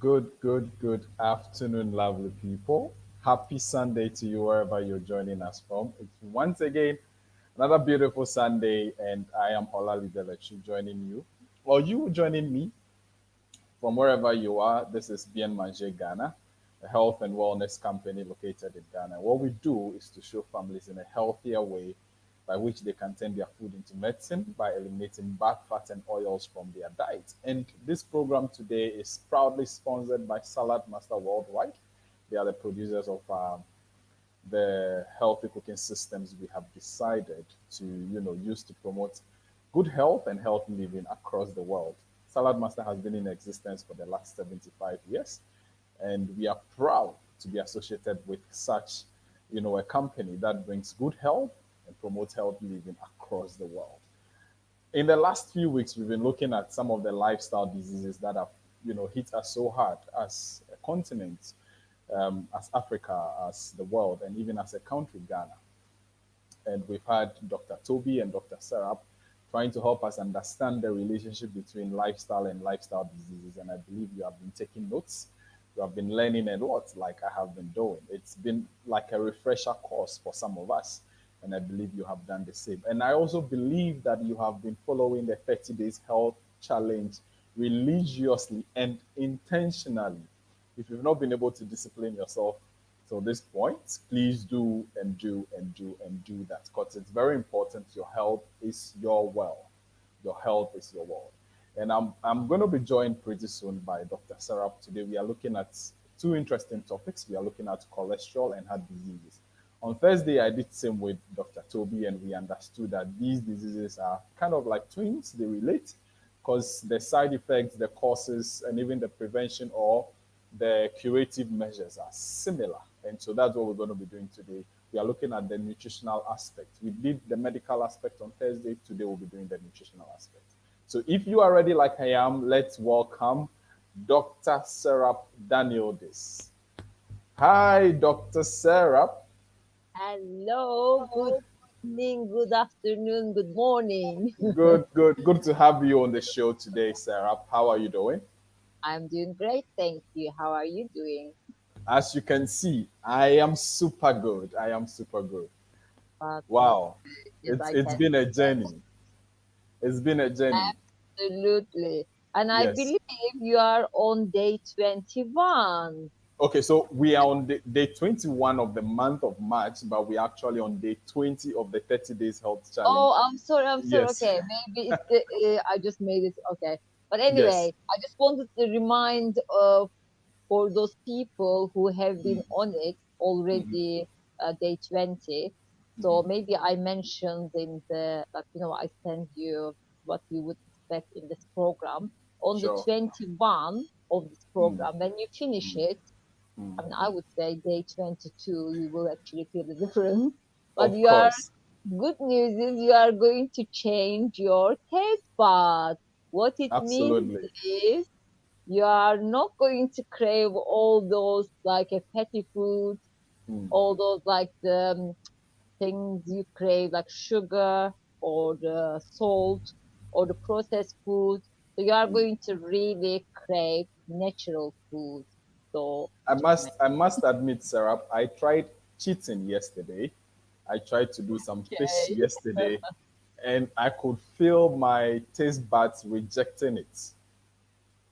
Good afternoon, lovely people. Happy Sunday to you wherever you're joining us from. It's once again another beautiful Sunday, and I am Holali Delechu joining you, or you joining me from wherever you are. This is Bien Manger Ghana, a health and wellness company located in Ghana. What we do is to show families in a healthier way by which they can turn their food into medicine by eliminating bad fats and oils from their diet. And this program today is proudly sponsored by Salad Master Worldwide. They are the producers of the healthy cooking systems we have decided to, use to promote good health and healthy living across the world. Salad Master has been in existence for the last 75 years, and we are proud to be associated with such, a company that brings good health and promotes healthy living across the world. In the last few weeks, we've been looking at some of the lifestyle diseases that have, hit us so hard as a continent, as Africa, as the world, and even as a country, Ghana. And we've had Dr. Toby and Dr. Serap trying to help us understand the relationship between lifestyle and lifestyle diseases. And I believe you have been taking notes. You have been learning a lot, like I have been doing. It's been like a refresher course for some of us. And I believe you have done the same. And I also believe that you have been following the 30 days health challenge religiously and intentionally. If you've not been able to discipline yourself till this point, please do and do and do and do that, because it's very important. Your health is your wealth. Your health is your wealth. And I'm going to be joined pretty soon by Dr. Sarah. Today we are looking at two interesting topics. We are looking at cholesterol and heart diseases. On Thursday, I did the same with Dr. Toby, and we understood that these diseases are kind of like twins. They relate because the side effects, the causes, and even the prevention or the curative measures are similar. And so that's what we're going to be doing today. We are looking at the nutritional aspect. We did the medical aspect on Thursday. Today we'll be doing the nutritional aspect. So if you are ready like I am, let's welcome Dr. Serap Daniel-Dis. Hi, Dr. Serap. Hello, good evening, good afternoon, good morning. Good to have you on the show today, Serap. How are you doing? I'm doing great, thank you. How are you doing? As you can see, I am super good. I am super good. That's Wow. yes, It's I it's can. been a journey. It's been a journey. Absolutely. And I Yes. believe you are on day 21. Okay, so we are on day 21 of the month of March, but we're actually on day 20 of the 30 days health challenge. Oh, I'm sorry. Yes. Okay, maybe it's the I just made it okay. But Yes. anyway, I just wanted to remind for those people who have been on it already, day 20. So maybe I mentioned in the, like, I send you what you would expect in this program. On the Sure. 21 of this Mm, program, when you finish mm, it, mm. I mean, I would say day 22, you will actually feel the difference. But Of you are, course. good news is you are going to change your taste buds. What it means Absolutely. is you are not going to crave all those like a fatty foods, Mm, all those like the things you crave like sugar or the salt or the processed food. So you are mm. going to really crave natural food. So I must admit, Sarah, I tried cheating yesterday. I tried to do some fish okay. yesterday, and I could feel my taste buds rejecting it.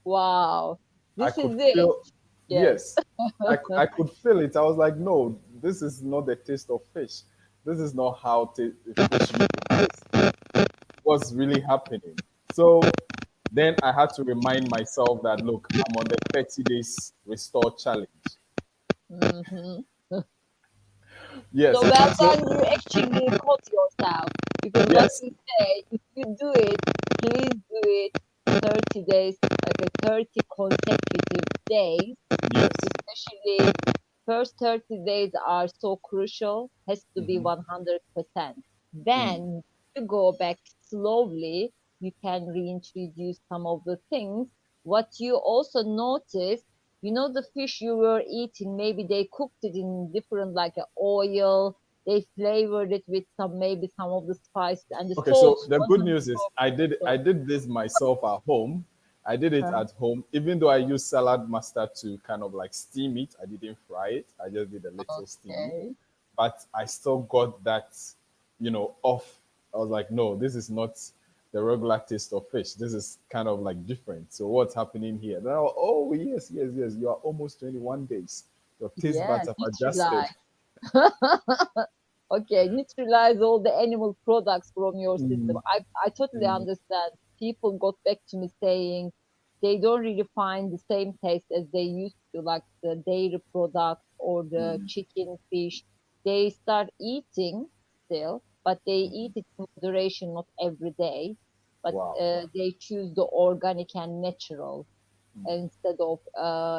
Wow. I This could is it. feel, Yes. yes, I could feel it. I was like, no, this is not the taste of fish. This is not how fish really tastes. What's really happening? So then I had to remind myself that, look, I'm on the 30 days restore challenge. Mhm. Yes. So well So, done, you actually caught yourself. Because what yes, we say, if you do it, please do it 30 days, like a 30 consecutive days. yes. Especially first 30 days are so crucial, has to be Hmm. 100%. Mm. Then you go back slowly, you can reintroduce some of the things. What you also notice, the fish you were eating, maybe they cooked it in different like oil, they flavored it with maybe some of the spice and the Okay, so salt the good wasn't news is I did so I did this myself at home, I did it at home, even though I used salad mustard to kind of like steam it. I didn't fry it. I just did a little steam, Okay. but I still got that, off. I was like, no, this is not the regular taste of fish. This is kind of like different. So what's happening here? Then oh yes, yes, yes. You are almost 21 days. Your taste buds Yes, have adjusted. neutralize. Okay, neutralize all the animal products from your system. I totally understand. People got back to me saying they don't really find the same taste as they used to, like the dairy products or the chicken, fish. They start eating still, but they eat it in moderation, not every day. But Wow. they choose the organic and natural instead of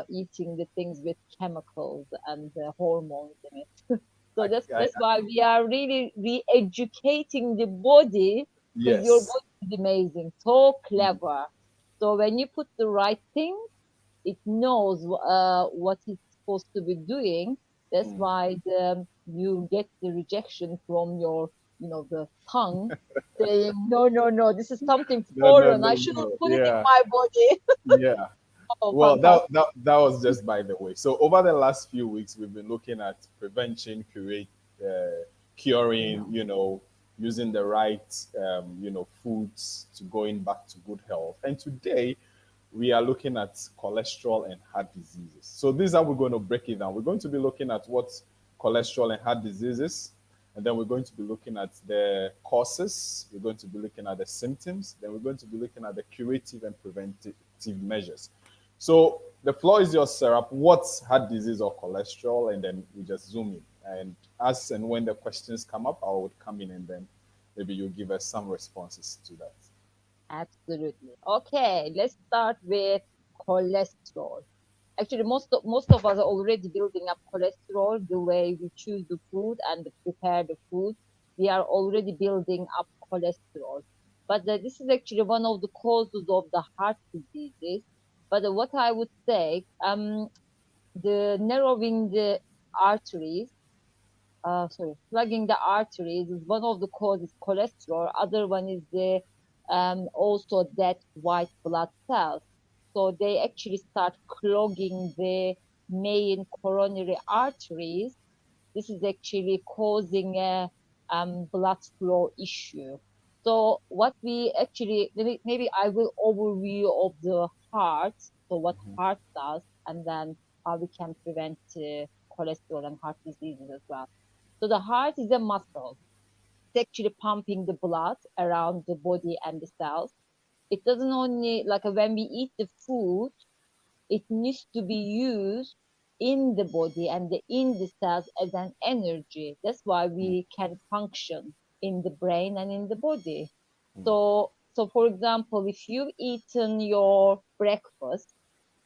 eating the things with chemicals and hormones in it. So I, I, that's why we are really re-educating the body, because your yes. body is amazing, so clever. So when you put the right thing, it knows what it's supposed to be doing. That's why you get the rejection from your, the tongue saying, no, no, no, this is something No, no, foreign. no, I shouldn't no. put it in Yeah. my body. Yeah. Oh, Well, fantastic. that was just by the way. So over the last few weeks, we've been looking at prevention, curing, using the right, foods to going back to good health. And today, we are looking at cholesterol and heart diseases. So this is how we're going to break it down. We're going to be looking at what cholesterol and heart diseases, and then we're going to be looking at the causes. We're going to be looking at the symptoms. Then we're going to be looking at the curative and preventative measures. So the floor is yours, Sarah. What's heart disease or cholesterol? And then we just zoom in. And as and when the questions come up, I would come in and then maybe you'll give us some responses to that. Absolutely. Okay, let's start with cholesterol. Actually, most of us are already building up cholesterol the way we choose the food and prepare the food. We are already building up cholesterol. But this is actually one of the causes of the heart diseases. But what I would say, the narrowing the arteries, plugging the arteries is one of the causes cholesterol. Other one is the also dead white blood cells. So they actually start clogging the main coronary arteries. This is actually causing a blood flow issue. So what we actually, maybe I will overview of the heart, so what heart does, and then how we can prevent cholesterol and heart diseases as well. So the heart is a muscle. It's actually pumping the blood around the body and the cells. It doesn't only, like when we eat the food, it needs to be used in the body and in the cells as an energy. That's why we can function in the brain and in the body. So for example, if you've eaten your breakfast,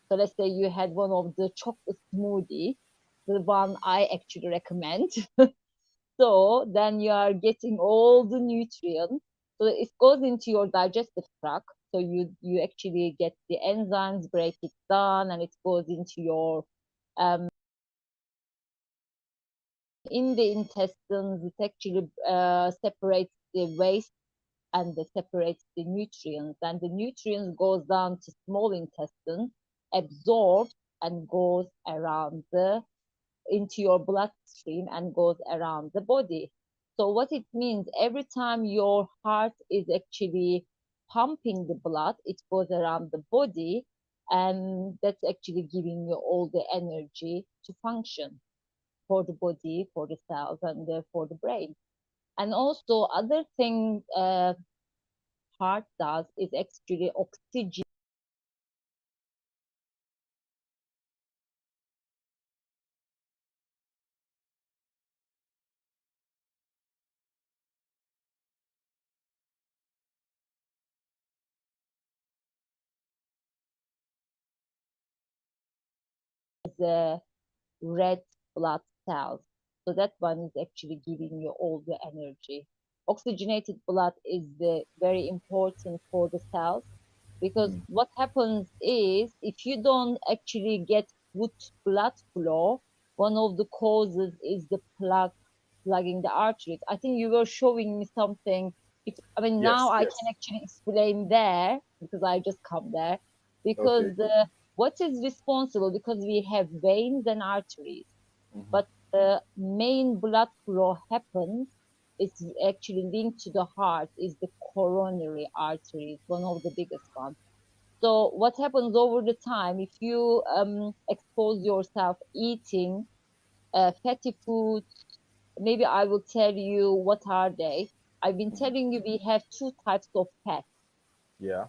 so let's say you had one of the chocolate smoothie, the one I actually recommend. So then you are getting all the nutrients. So it goes into your digestive tract. So you actually get the enzymes, break it down, and it goes into your in the intestines. It actually separates the waste and it separates the nutrients. And the nutrients goes down to small intestine, absorbs and goes around the into your bloodstream and goes around the body. So what it means, every time your heart is actually pumping the blood, it goes around the body, and that's actually giving you all the energy to function for the body, for the cells, and for the brain. And also, other thing heart does is actually oxygen the red blood cells. So that one is actually giving you all the energy. Oxygenated blood is very important for the cells, because what happens is if you don't actually get good blood flow, one of the causes is the plugging the arteries. I think you were showing me something. If I mean now Yes, I can yes. actually explain there because I just come there. Okay. because what is responsible, because we have veins and arteries, Mm-hmm. but the main blood flow happens, it's actually linked to the heart, is the coronary arteries, one of the biggest ones. So what happens over the time, if you expose yourself eating fatty foods, maybe I will tell you what are they. I've been Mm-hmm. telling you we have two types of fat. Yeah.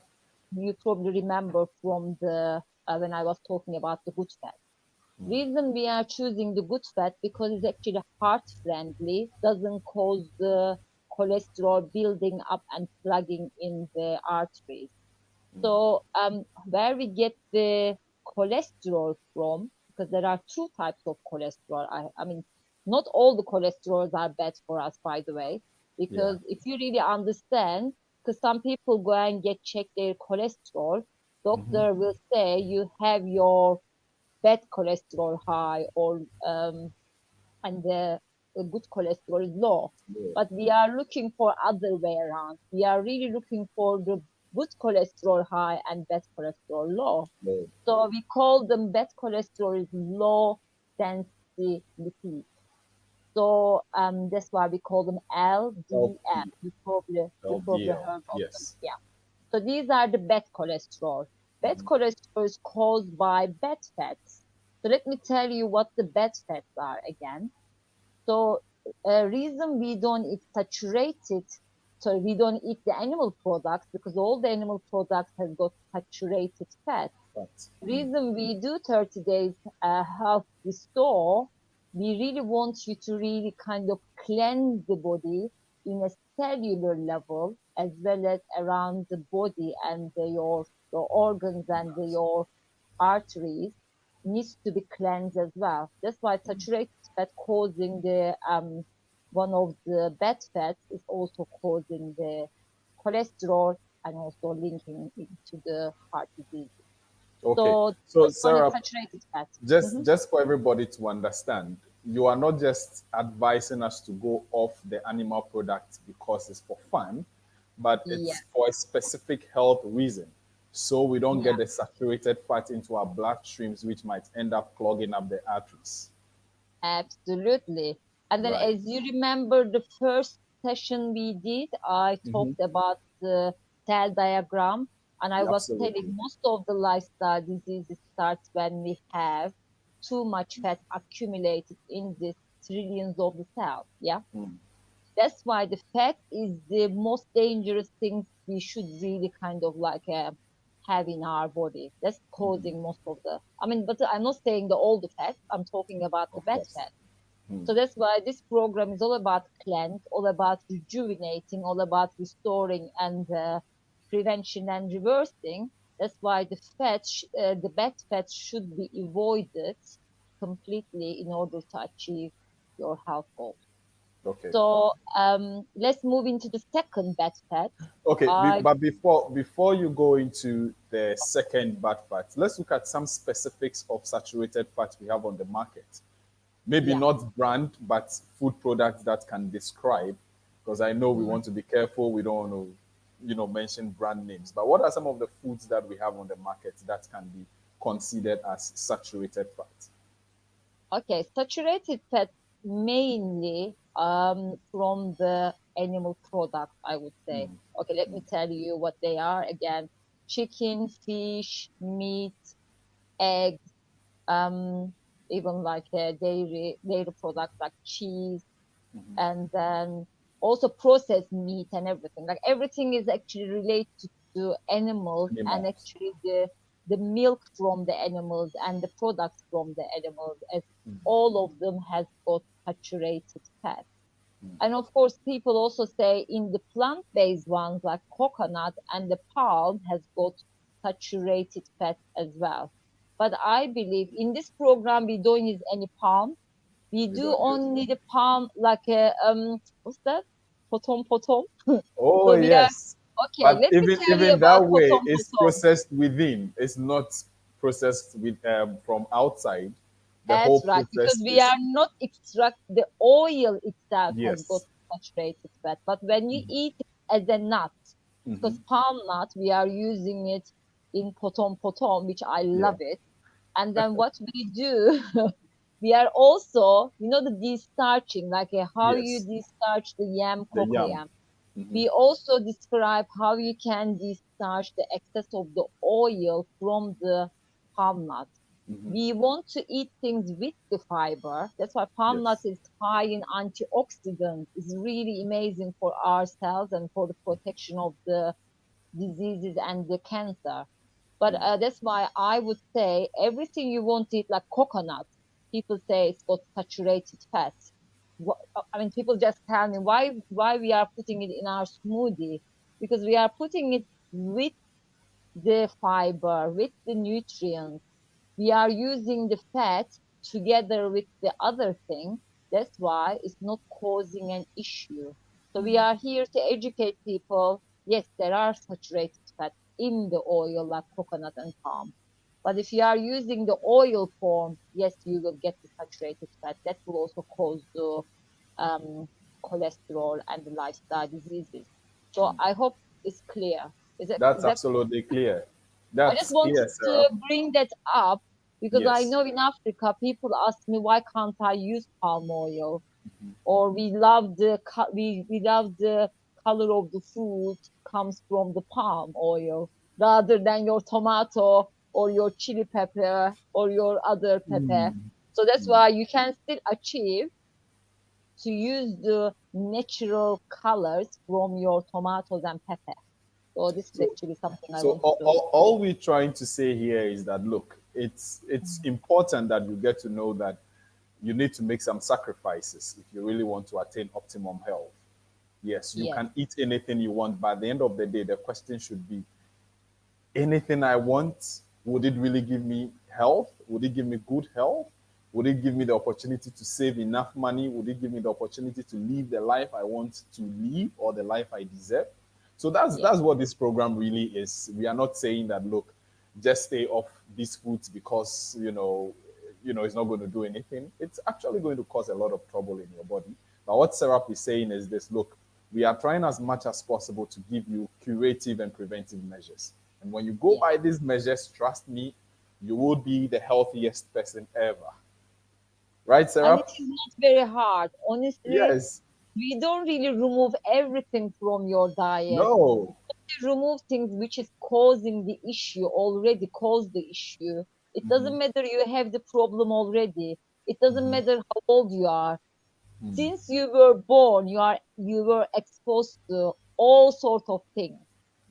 You probably remember from the when I was talking about the good fat. Mm. Reason we are choosing the good fat because it's actually heart friendly, doesn't cause the cholesterol building up and plugging in the arteries. So where we get the cholesterol from, because there are two types of cholesterol. I mean, not all the cholesterols are bad for us, by the way, Yeah. because if you really understand, because some people go and get checked their cholesterol, Mm-hmm. doctor will say you have your bad cholesterol high or and the good cholesterol is low. Yeah. But we are looking for other way around. We are really looking for the good cholesterol high and bad cholesterol low. Yeah. So we call them bad cholesterol is low density lipid. So that's why we call them LDL. LP. You probably LDL. heard of them. Yes. Yeah. So these are the bad cholesterol. Bad Mm-hmm. cholesterol is caused by bad fats. So let me tell you what the bad fats are again. So reason we don't eat saturated, so we don't eat the animal products because all the animal products have got saturated fat. But Reason we do 30 days health restore, we really want you to really kind of cleanse the body in a cellular level as well as around the body and your organs and your arteries needs to be cleansed as well. That's why saturated fat causing the one of the bad fats is also causing the cholesterol and also linking into the heart disease. okay. So So first one is Sarah, saturated fat. just Mhm. just for everybody to understand, you are not just advising us to go off the animal product because it's for fun, but Yeah, it's for a specific health reason. So we don't yeah, get the saturated fat into our bloodstreams, which might end up clogging up the arteries. absolutely. And then Right. as you remember the first session we did, I Mm-hmm. talked about the cell diagram and I was telling Absolutely. most of the lifestyle diseases starts when we have too much fat accumulated in the trillions of the cells. Yeah. Mm. That's why the fat is the most dangerous thing we should really kind of like have in our body. That's causing most of the. I mean, but I'm not saying the all the fat. I'm talking about the Of bad course. fat. Mm. So that's why this program is all about cleanse, all about rejuvenating, all about restoring and prevention and reversing. That's why the bad fat should be avoided completely in order to achieve your health goals. Okay. So let's move into the second bad fat. Okay, I but before you go into the second bad fat, let's look at some specifics of saturated fat we have on the market. Maybe Yeah, not brand, but food products that can describe, because I know we mm, want to be careful. We don't want to, mention brand names. But what are some of the foods that we have on the market that can be considered as saturated fat? okay. Saturated fat mainly from the animal products, I would say. Okay, let me tell you what they are again. Chicken, fish, meat, eggs, um, even like dairy products like cheese, and then also processed meat and everything. Like everything is actually related to animals and Animals. actually the milk from the animals and the products from the animals, as all of them has got saturated fat. And of course, people also say in the plant-based ones like coconut and the palm has got saturated fat as well. But I believe in this program we don't use any palm. We We do don't use only them. the palm like a what's that? Potom potom. Oh So we are yes, okay. but Let me even tell you even that about way, potom it's potom. processed within. It's not processed with from outside. The whole That's right, because process we is are not extract the oil itself has got yes. saturated fat, but when you eat it as a nut, because palm nut we are using it in potom, which I Yeah. love it. And then what we do, we are also, the destarching, like how you Yes. destarch the yam, The cocoa yam. yam. Hmm. We also describe how you can discharge the excess of the oil from the palm nut. Hmm. We want to eat things with the fiber. That's why palm nut Yes. is high in antioxidants. It's really amazing for our cells and for the protection of the diseases and the cancer. But Mm. that's why I would say everything you want to eat, like coconut. People say it's got saturated fat. I mean, people just tell me why we are putting it in our smoothie, because we are putting it with the fiber, with the nutrients. We are using the fat together with the other thing. That's why it's not causing an issue. So we are here to educate people. Yes, there are saturated fat in the oil like coconut and palm. But if you are using the oil form, yes, you will get the saturated fat. That will also cause the um, cholesterol and the lifestyle diseases. So I hope it's clear. That's Is that absolutely clear. I just That's wanted clear, Sarah. to bring that up because I Yes. know in Africa people ask me why can't I use palm oil, or we love the color of the fruit comes from the palm oil rather than your tomato or your chili pepper or your other pepper. Mm. So that's Mm. why you can still achieve to use the natural colors from your tomatoes and pepper. So this is So, actually something I so wanted to. all we're trying to say here is that look, it's important that you get to know that you need to make some sacrifices if you really want to attain optimum health. Yes, you Yes, can eat anything you want, but at the end of the day, the question should be anything I want, would it really give me health? Would it give me good health? Would it give me the opportunity to save enough money? Would it give me the opportunity to live the life I want to live or the life I deserve? So yes, that's what this program really is. We are not saying that look, just stay off these foods because it's not going to do anything. It's actually going to cause a lot of trouble in your body. But what Serap is saying is this: look, we are trying as much as possible to give you curative and preventive measures. And when you go yes. by these measures, trust me, you will be the healthiest person ever. Right, And it Serap? is not very hard. Honestly, Yes. we don't really remove everything from your diet. No. We remove things which is causing the issue, already caused the issue. It doesn't matter you have the problem already. It doesn't matter how old you are. Since you were born, you were exposed to all sorts of things.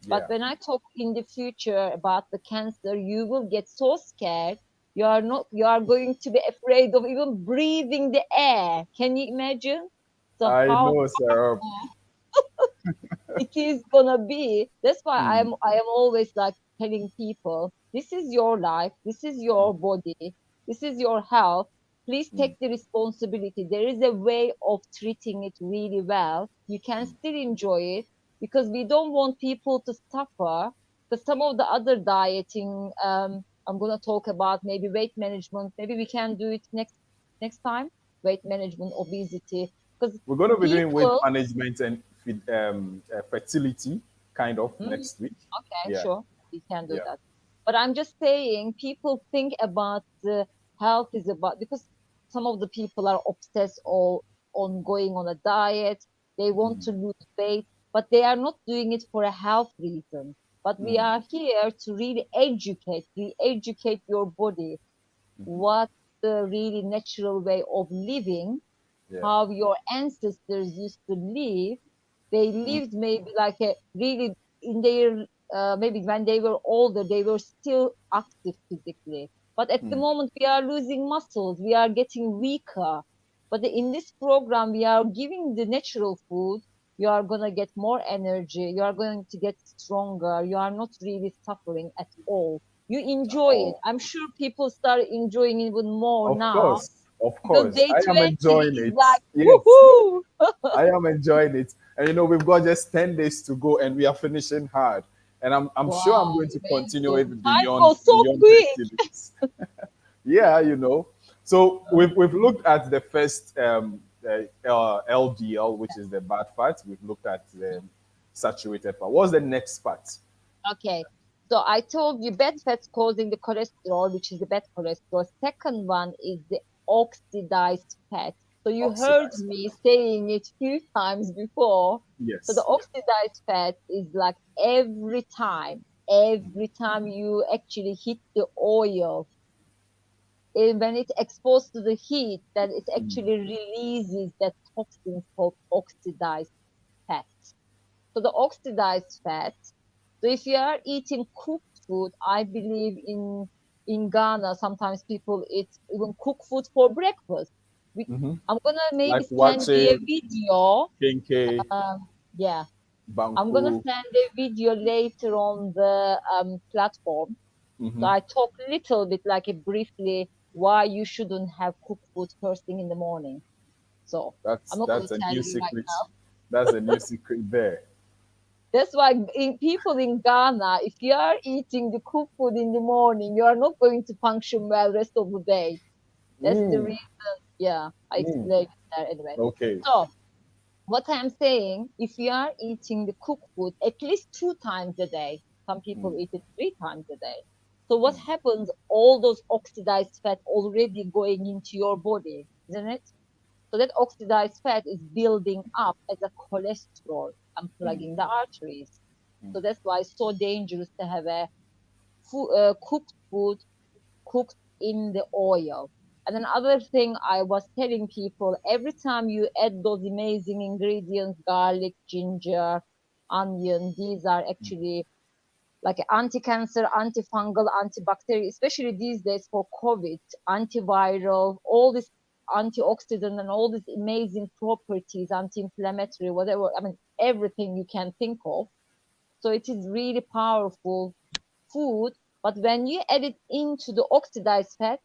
But Yeah. when I talk in the future about the cancer, you will get so scared. You are going to be afraid of even breathing the air. Can you imagine? So I how know, Serap. it is gonna be. That's why I am always like telling people, this is your life, this is your body, this is your health. Please take the responsibility. There is a way of treating it really well. You can still enjoy it because we don't want people to suffer. Because some of the other dieting, I'm gonna talk about maybe weight management. Maybe we can do it next time. Weight management, obesity, because We're going to be doing weight people. management and fertility kind of Mm, next week. okay, Yeah. sure, we can do Yeah. that. But I'm just saying, people think about the health is about because some of the people are obsessed or on going on a diet. They want to lose weight, but they are not doing it for a health reason. But we are here to really re-educate your body what the really natural way of living, Yeah. how your ancestors used to live. They lived maybe like a really in their maybe when they were older, they were still active physically. But at the moment, we are losing muscles, we are getting weaker. But in this program, we are giving the natural food. You are going to get more energy. You are going to get stronger. You are not really suffering at all. You enjoy it. Oh, I'm sure people start enjoying it even more of now course. Of because course. day I am 20 enjoying is it. like, Yes. woohoo! I am enjoying it. And we've got just 10 days to go and we are finishing hard. And I'm sure I'm Wow, going to continue amazing. it Time beyond goes so beyond quick. 30 days. Yeah. So we've looked at the first LDL, which is the bad fat. We've looked at the saturated fat. What's the next part? Okay. So I told you bad fats causing the cholesterol, which is the bad cholesterol. Second one is the oxidized fat. So you heard Oxidized. me saying it few times before. So the Yes. oxidized fat is like every time you actually hit the oil, when it's exposed to the heat, then it Mm. actually releases that toxins called oxidized fat. So the oxidized fat. So if you are eating cooked food, I believe in Ghana, sometimes people eat even cooked food for breakfast. We, Mm-hmm. I'm gonna maybe Like send you a watching video. Kenke, Yeah, I'm gonna Banku. send a video later on the platform. So Mm-hmm. I talk a little bit like it briefly why you shouldn't have cooked food first thing in the morning. So I'm not gonna That's a tell new you right secret. now. That's a new secret there. That's why people in Ghana, if you are eating the cooked food in the morning, you are not going to function well rest of the day. That's the Mm. reason. Yeah, I Mm. explained it there anyway. Okay. So what I'm saying, if you are eating the cooked food at least 2 times a day, some people Mm. eat it 3 times a day. So what Mm. happens? All those oxidized fat already going into your body, isn't it? So that oxidized fat is building up as a cholesterol and Mm. plugging the arteries. Mm. So that's why it's so dangerous to have a cooked food cooked in the oil. And another thing I was telling people, every time you add those amazing ingredients, garlic, ginger, onion, these are actually like anti-cancer, antifungal, antibacterial, especially these days for COVID, antiviral, all this antioxidant and all these amazing properties, anti-inflammatory, whatever, I mean, everything you can think of. So it is really powerful food, but when you add it into the oxidized fat,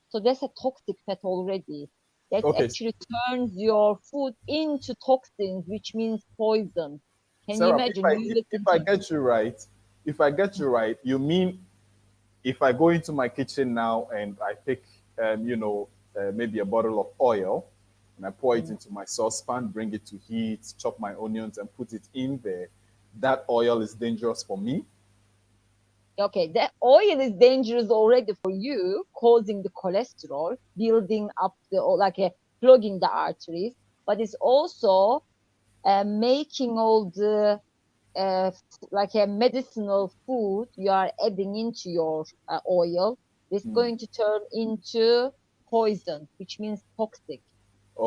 so that's a toxic fat already. That Okay, actually turns your food into toxins, which means poison. Can you Sarah. imagine? You If listen I to get you right, if I get you right, you mean if I go into my kitchen now and I pick, maybe a bottle of oil, and I pour it mm. into my saucepan, bring it to heat, chop my onions, and put it in there, that oil is dangerous for me. Okay, that oil is dangerous already for you, causing the cholesterol, building up the like clogging the arteries, but it's also making all the like a medicinal food you are adding into your oil is Mm. going to turn into poison, which means toxic.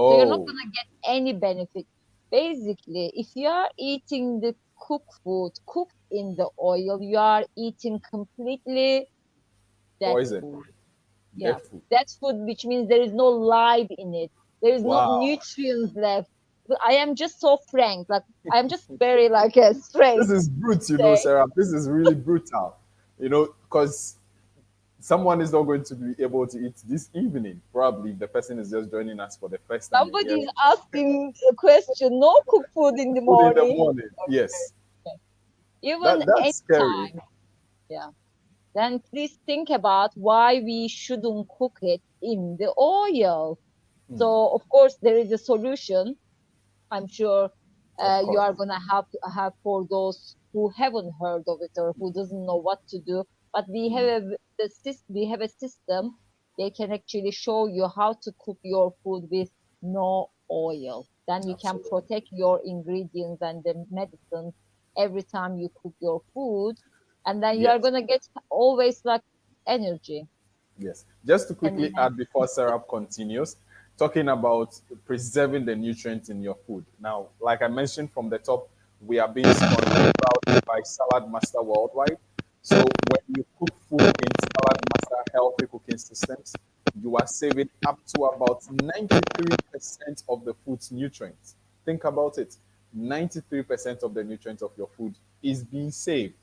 So you're not Oh, going to get any benefit. Basically, if you are eating the cooked food cooked in the oil, you are eating completely dead poison, food. Yeah, dead food. dead food, which means there is no life in it. There is not Wow. nutrients left. But I am just so frank. Like I am just very like straight. This is brute, Say, Sarah. This is really brutal, because someone is not going to be able to eat this evening. Probably the person is just joining us for the first time and somebody is hearing asking a question. No cooked food in the food in the morning. morning. Yes, Okay. Even that's scary. anytime. Yeah. Then please think about why we shouldn't cook it in the oil. Hmm. So of course there is a solution. I'm sure Of you course. are gonna have for those who haven't heard of it or who doesn't know what to do. But Hmm. we have a system. They can actually show you how to cook your food with no oil. Then you can Absolutely. protect your ingredients and the medicines every time you cook your food, and then you are Yes. gonna get always like energy. Yes. Just to Can you quickly add before Sarah continues, talking about preserving the nutrients in your food. Now, like I mentioned from the top, we are being sponsored proudly by Salad Master Worldwide. So when you cook food in Salad Master healthy cooking systems, you are saving up to about 93% of the food's nutrients. Think about it. 93% of the nutrients of your food is being saved.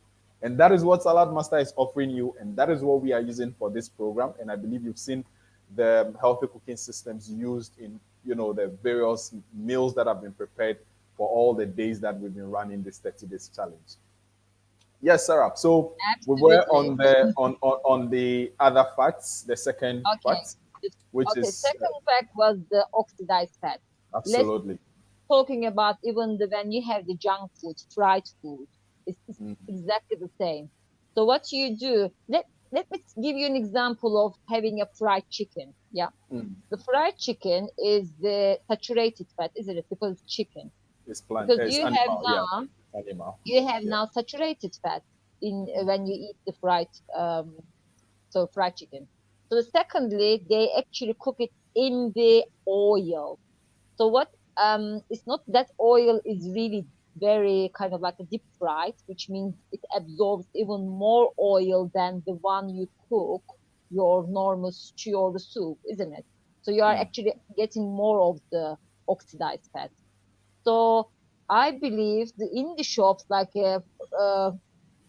And that is what Salad Master is offering you. And that is what we are using for this program. And I believe you've seen the healthy cooking systems used in, the various meals that have been prepared for all the days that we've been running this 30 days challenge. Yes, Sarah. So we were absolutely. on the other facts, the second Okay. fact, which Okay, is second fact was the oxidized fat. Let's absolutely. talking about even when you have the junk food, fried food, it's exactly the same. So what you do, let me give you an example of having a fried chicken. Yeah. Mm. The fried chicken is the saturated fat, isn't it? Because it's chicken. It's plant. Because It's animal. Yeah, animal. you have Yeah. now saturated fat in when you eat the fried fried chicken. So secondly, they actually cook it in the oil. So what it's not that oil is really very kind of like a deep fried, which means it absorbs even more oil than the one you cook your normal stew or the soup, isn't it? So you are Mm. actually getting more of the oxidized fat. So I believe in the shops like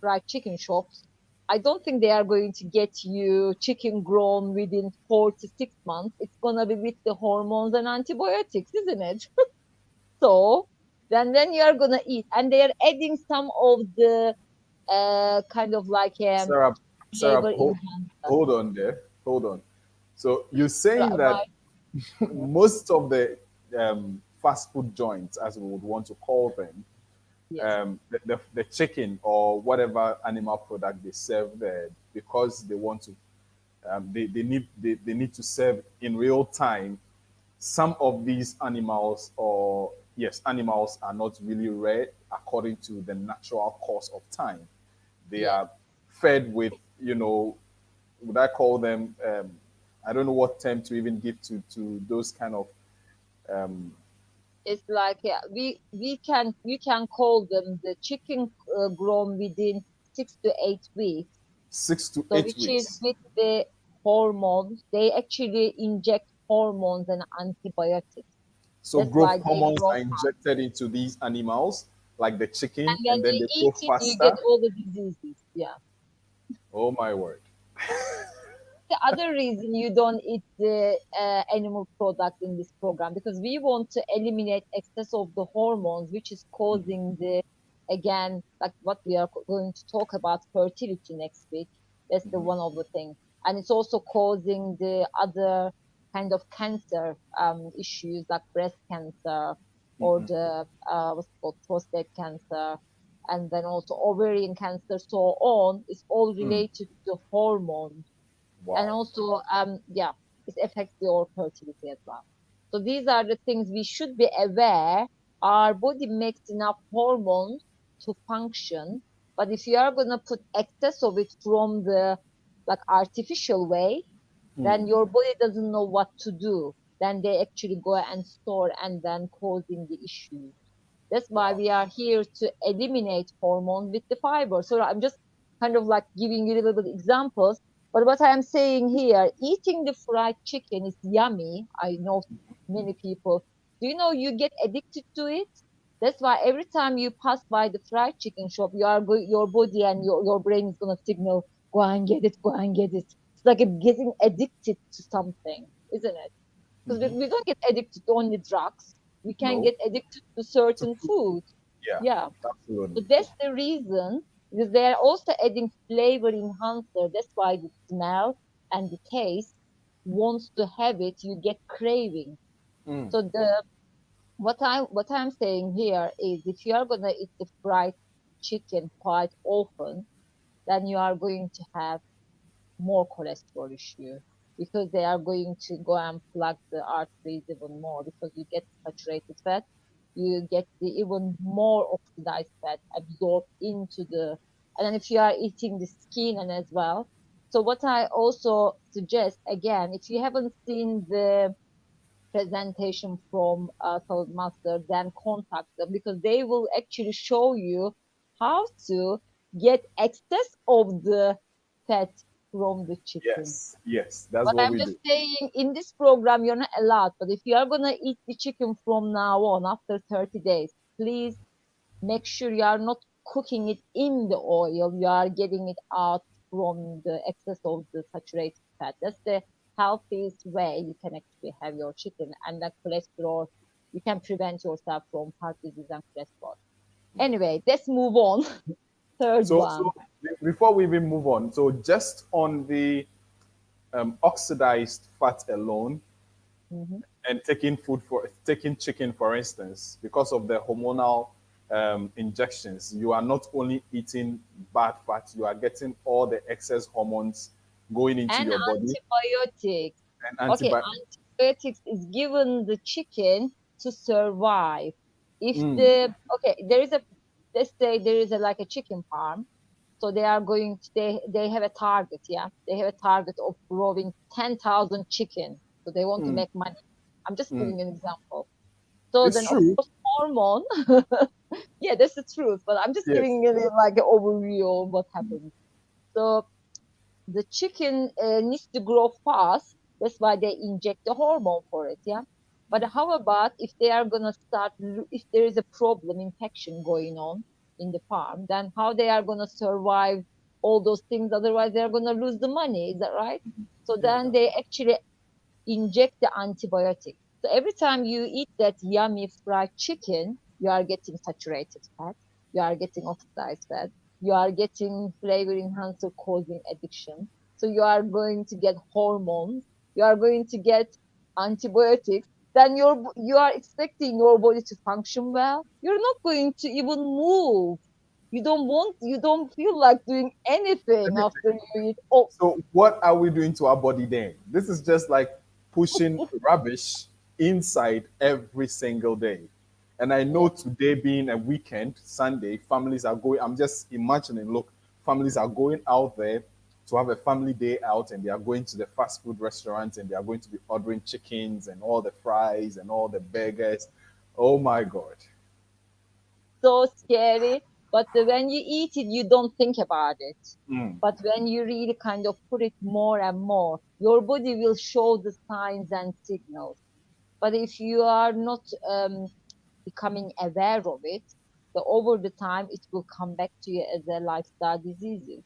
fried chicken shops, I don't think they are going to get you chicken grown within 4 to 6 months. It's gonna be with the hormones and antibiotics, isn't it? So then you are gonna eat, and they are adding some of the kind of like Sarah, Sarah, flavor enhancer. hold on there. Hold on. So you're saying that Right? most of the fast food joints, as we would want to call them, Yes, the chicken or whatever animal product they serve there, because they want to, they need to serve in real time. Some of these animals, or yes, animals are not really red according to the natural course of time. They yes. are fed with, would I call them? I don't know what term to even give to those kind of um, It's like we can you can call them the chicken grown within 6 to 8 weeks. 6 to 8 Which is weeks. with the hormones. They actually inject hormones and antibiotics. So That's growth why they hormones grow are fast. injected into these animals, like the chicken, And when and then you they grow eat it, you get faster. all the diseases. Yeah. Oh my word! The other reason you don't eat the animal product in this program because we want to eliminate excess of the hormones, which is causing the again like what we are going to talk about fertility next week. That's the one of the things, and it's also causing the other kind of cancer issues like breast cancer or the what's it called prostate cancer, and then also ovarian cancer, so on. It's all Mm. related to the hormones and Wow. also yeah, it affects your fertility as well. So these are the things we should be aware. Our body makes enough hormones to function, but if you are going to put excess of it from the like artificial way, Mm. then your body doesn't know what to do, then they actually go and store and then causing the issues. That's why Wow. we are here to eliminate hormones with the fiber. So I'm just kind of like giving you a little bit examples. But what I'm saying here, eating the fried chicken is yummy. I know many people. Do you know you get addicted to it? That's why every time you pass by the fried chicken shop, your body and your brain is gonna signal, go and get it, go and get it. It's like getting addicted to something, isn't it? Because we don't get addicted to only drugs. We can No. get addicted to To certain food. foods. Yeah. Yeah. Absolutely. So that's the reason because they are also adding flavor enhancer. That's why the smell and the taste wants to have it, you get craving. Mm. So the what I'm saying here is if you are gonna eat the fried chicken quite often, then you are going to have more cholesterol issue because they are going to go and plug the arteries even more because you get saturated fat, you get the even more oxidized fat absorbed into the, and then if you are eating the skin and as well. So what I also suggest again, if you haven't seen the presentation from Salad Master, then contact them because they will actually show you how to get excess of the fat from the chicken. Yes. Yes. That's But what I'm we just do. saying, in this program, you're not allowed. But if you are gonna eat the chicken from now on after 30 days, please make sure you are not cooking it in the oil. You are getting it out from the excess of the saturated fat. That's the healthiest way you can actually have your chicken. And the cholesterol, you can prevent yourself from heart disease and cholesterol. Anyway, let's move on. Third So one. before we even move on, so just on the oxidized fat alone, Mhm. and taking chicken, for instance, because of the hormonal injections, you are not only eating bad fat, you are getting all the excess hormones going into And your body antibiotics. and Okay, antibiotics. antibiotics is given the chicken to survive. If Mm, the okay, there is a let's say there is a like a chicken farm, so they are going to, they have a target, yeah. They have a target of growing 10,000 chicken. So they want to mm, make money. I'm just mm. giving an example. So It's then of true. course hormone, yeah, that's the truth. But I'm just Yes. giving it like an overview of what happens. So the chicken needs to grow fast. That's why they inject the hormone for it, yeah. But how about if they are gonna start, if there is a problem, infection going on in the farm, then how they are gonna survive all those things? Otherwise, they are gonna lose the money. Is that right? So Yeah, then they actually inject the antibiotic. So every time you eat that yummy fried chicken, you are getting saturated fat, you are getting oxidized fat, you are getting flavor enhancer causing addiction. So you are going to get hormones, you are going to get antibiotics. Then you are expecting your body to function well. You're not going to even move. You don't feel like doing anything yeah. after you eat. Oh, So what are we doing to our body then? This is just like pushing rubbish inside every single day. And I yeah. know today being a weekend, Sunday, families are going, I'm just imagining, look, families are going out there to have a family day out and they are going to the fast food restaurants and they are going to be ordering chickens and all the fries and all the burgers. Oh my God. So scary. But when you eat it, you don't think about it. Mm, But when you really kind of put it more and more, your body will show the signs and signals. But if you are not becoming aware of it, so over the time it will come back to you as a lifestyle diseases.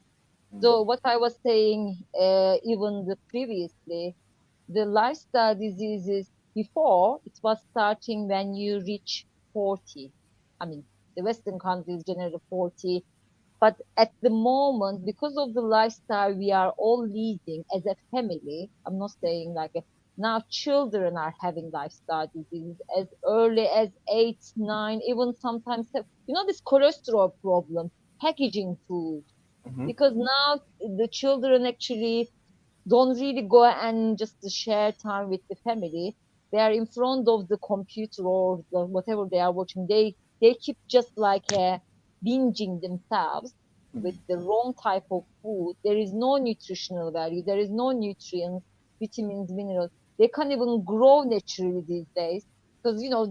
mm, So what I was saying, even the previously, the lifestyle diseases before it was starting when you reach 40. I mean, the Western countries generally 40, but at the moment, because of the lifestyle we are all leading as a family, I'm not saying like now children are having lifestyle diseases as early as 8, 9, even sometimes this cholesterol problem, packaging food, mhm, because now the children actually don't really go and just share time with the family. They are in front of the computer or whatever they are watching. They keep just like binging themselves with the wrong type of food. There is no nutritional value. There is no nutrients, vitamins, minerals. They can't even grow naturally these days because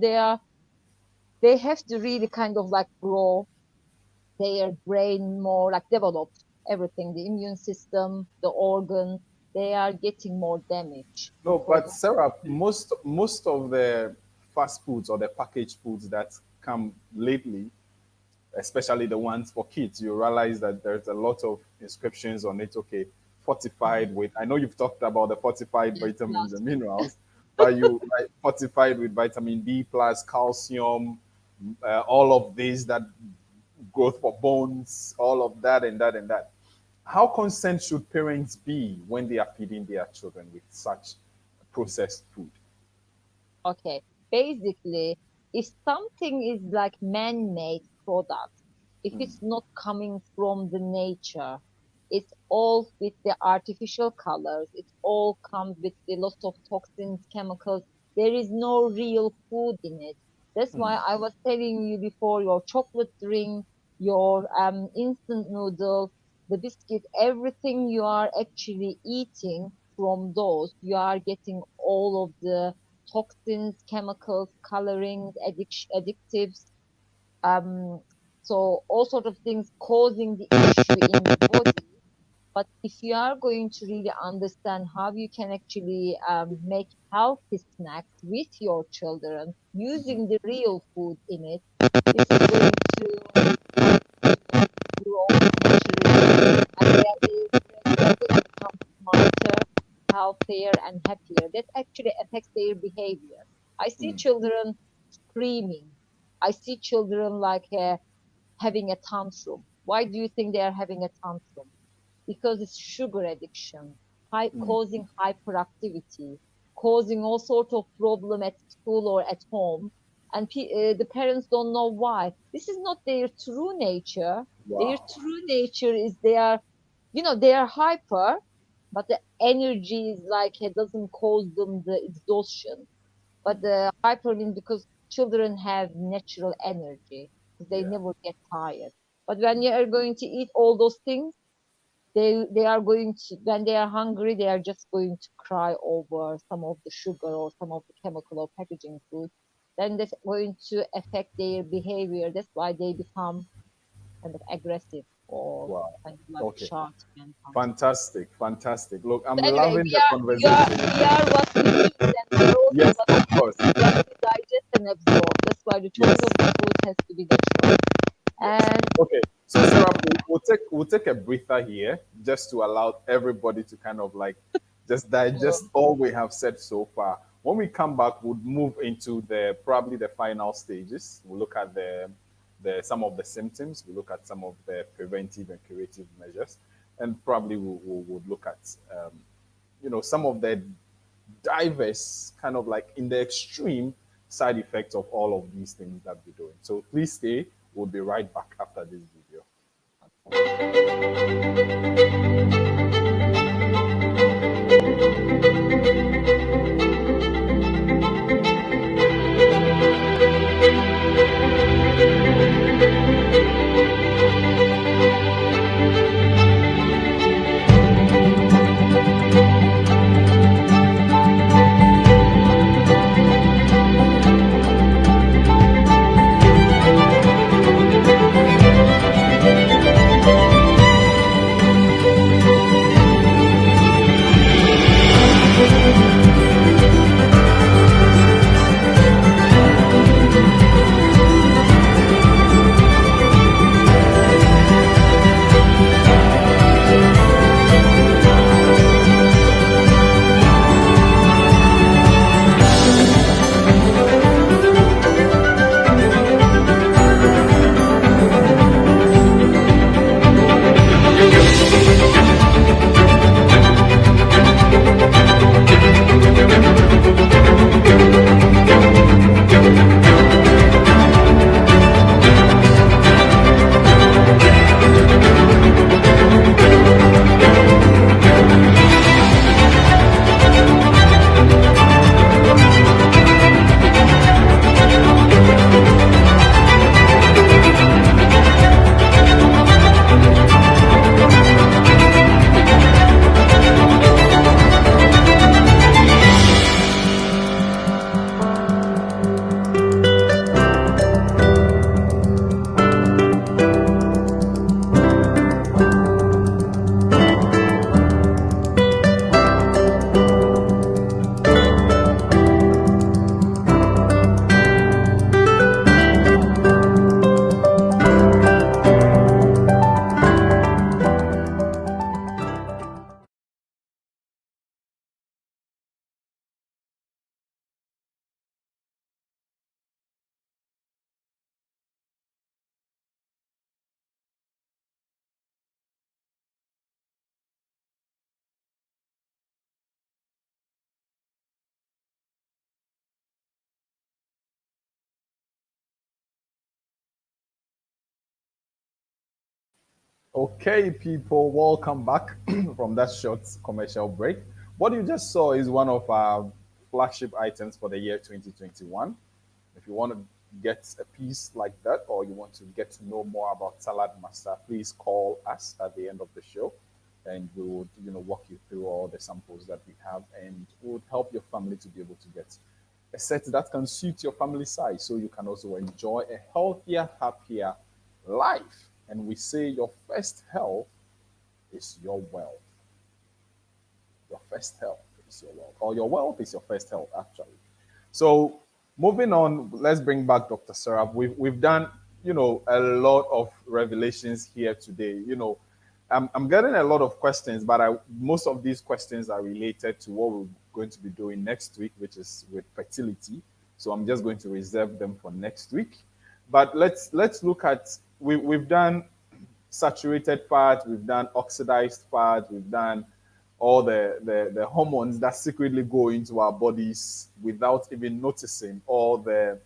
they have to really kind of like grow their brain more, like develop everything, the immune system, the organs, they are getting more damage no, because but of Sarah, most of the fast foods or the packaged foods that come lately, especially the ones for kids, you realize that there's a lot of inscriptions on it. Okay, fortified with. I know you've talked about the fortified yes, vitamins and plus. minerals, but you like fortified with vitamin D plus calcium, all of these that growth for bones, all of that and that and that. How concerned should parents be when they are feeding their children with such processed food? Okay, basically, if something is like man-made product, if Mm, it's not coming from the nature, it's all with the artificial colors, it all comes with the lots of toxins, chemicals. There is no real food in it. That's why mm, I was telling you before, your chocolate drink, your instant noodles, the biscuit, everything you are actually eating from those, you are getting all of the toxins, chemicals, colorings, additives, um, so all sort of things causing the issue in the body. But if you are going to really understand how you can actually make healthy snacks with your children using the real food in it, this is going to grow naturally, and they are going to become smarter, healthier, and happier. That actually affects their behavior. I see mm, children screaming. I see children like having a tantrum. Why do you think they are having a tantrum? Because it's sugar addiction, mm, causing hyperactivity, causing all sort of problem at school or at home. and the parents don't know why. This is not their true nature. Their Wow. true nature is they are, they are hyper, but the energy is like it doesn't cause them the exhaustion. But the hyper means because children have natural energy, they Yeah. never get tired. But when you are going to eat all those things, they are going to, when they are hungry, they are just going to cry over some of the sugar or some of the chemical or packaging food. Then that's going to affect their behavior. That's why they become kind of aggressive or Wow. kind of like Okay. shouting and something. Fantastic. Fantastic. Look, I'm So anyway, loving we the are we are conversation. we are what we eat, and we are also Yes, what of course. we digest and absorb. That's why the choice Yes. of the food has to be natural. Yes. And Okay. So Sarah, we'll take a breather here just to allow everybody to kind of like just digest all we have said so far. When we come back, we'll move into the probably the final stages. We'll look at the some of the symptoms. We'll look at some of the preventive and curative measures, and probably we'll look at some of the diverse kind of like in the extreme side effects of all of these things that we're doing. So please stay. We'll be right back after this video. Okay, people, welcome back from that short commercial break. What you just saw is one of our flagship items for the year 2021. If you want to get a piece like that or you want to get to know more about Salad Master, please call us at the end of the show and we would walk you through all the samples that we have and we would help your family to be able to get a set that can suit your family size so you can also enjoy a healthier, happier life. And we say your first health is your wealth. Your first health is your wealth, or your wealth is your first health, actually. So, moving on, let's bring back Dr. Sarab. We've done, a lot of revelations here today. I'm getting a lot of questions, but most of these questions are related to what we're going to be doing next week, which is with fertility. So I'm just going to reserve them for next week. But let's look at we've done saturated fat, we've done oxidized fat, we've done all the hormones that secretly go into our bodies without even noticing, all the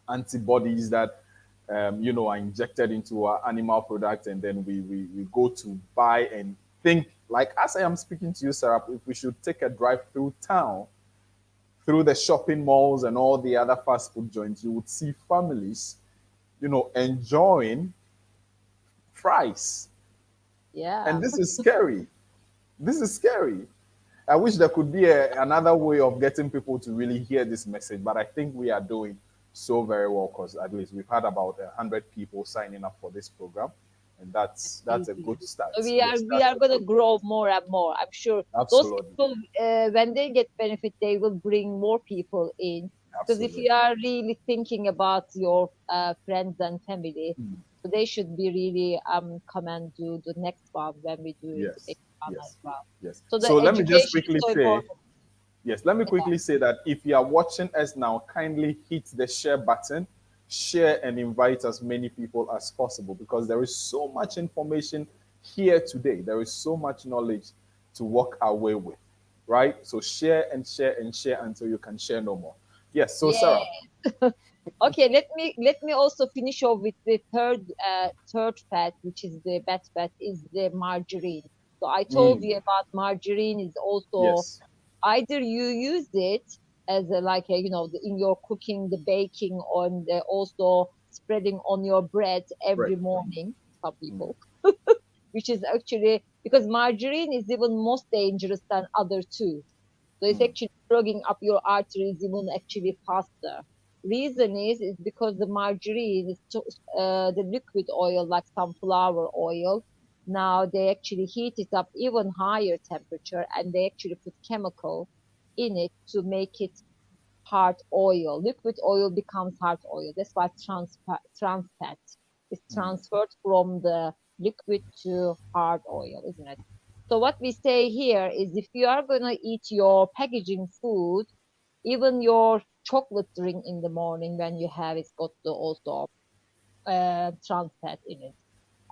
antibodies that are injected into our animal product, and then we go to buy and think, like as I am speaking to you, Sarah, if we should take a drive through town, through the shopping malls and all the other fast food joints, you would see families, enjoying fries. Yeah. And this is scary. This is scary. I wish there could be another way of getting people to really hear this message, but I think we are doing so very well, because at least we've had about 100 people signing up for this program, and that's a Absolutely. good start. So Yes, we that's are a going to good grow more and more. I'm sure those Absolutely, people, when they get benefit, they will bring more people in. Because if absolutely. you are really thinking about your friends and family, so they should be really come and do the next one when we do it Yes, next one as yes, well. yes. So the So let me just education is quickly so say, important. yes, let me Yeah. quickly say that if you are watching us now, kindly hit the share button, share and invite as many people as possible, because there is so much information here today. There is so much knowledge to walk away with, right? So share and share and share until you can share no more. Yes, so Yeah. Sarah. Okay, let me also finish off with the third fat, which is the bad fat, is the margarine. So I told Mm, you about margarine is also yes, either you use it as a, like a, in your cooking, the baking, on the also spreading on your bread right. every morning. Some people, which is actually because margarine is even most dangerous than other two. So it's actually clogging up your arteries even actually faster. Reason is because the margarine is the liquid oil like sunflower oil. Now they actually heat it up even higher temperature, and they actually put chemical in it to make it hard oil. Liquid oil becomes hard oil. That's why trans fat is transferred from the liquid to hard oil, isn't it? So what we say here is if you are going to eat your packaging food, even your chocolate drink in the morning when you have it's got the also trans fat in it.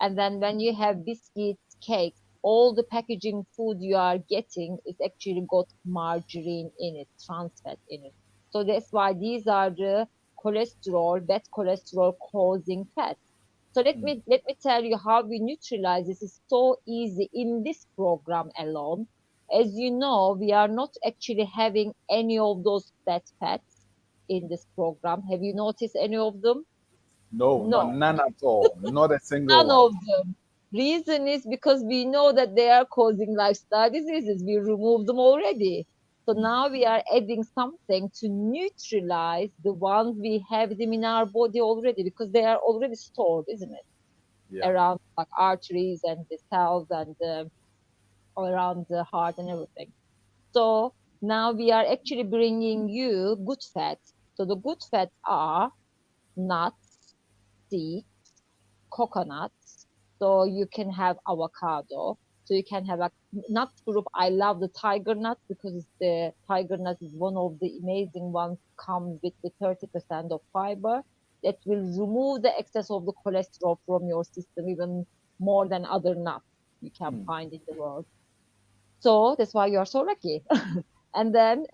And then when you have biscuits, cakes, all the packaging food you are getting is actually got margarine in it, trans fat in it. So that's why these are the bad cholesterol causing fats. So let me tell you how we neutralize this. Is so easy in this program alone. As you know, we are not actually having any of those bad fats in this program. Have you noticed any of them? No, No. none at all. Not a single None one. of them. Reason is because we know that they are causing lifestyle diseases. We removed them already. So now we are adding something to neutralize the ones we have them in our body already because they are already stored, isn't it? Yeah. Around like arteries and the cells and around the heart and everything. So now we are actually bringing you good fats. So the good fats are nuts, seeds, coconuts. So you can have avocado. So you can have a nut group. I love the tiger nut because the tiger nut is one of the amazing ones. Comes with the 30% of fiber that will remove the excess of the cholesterol from your system even more than other nuts you can find in the world. So that's why you are so lucky. And then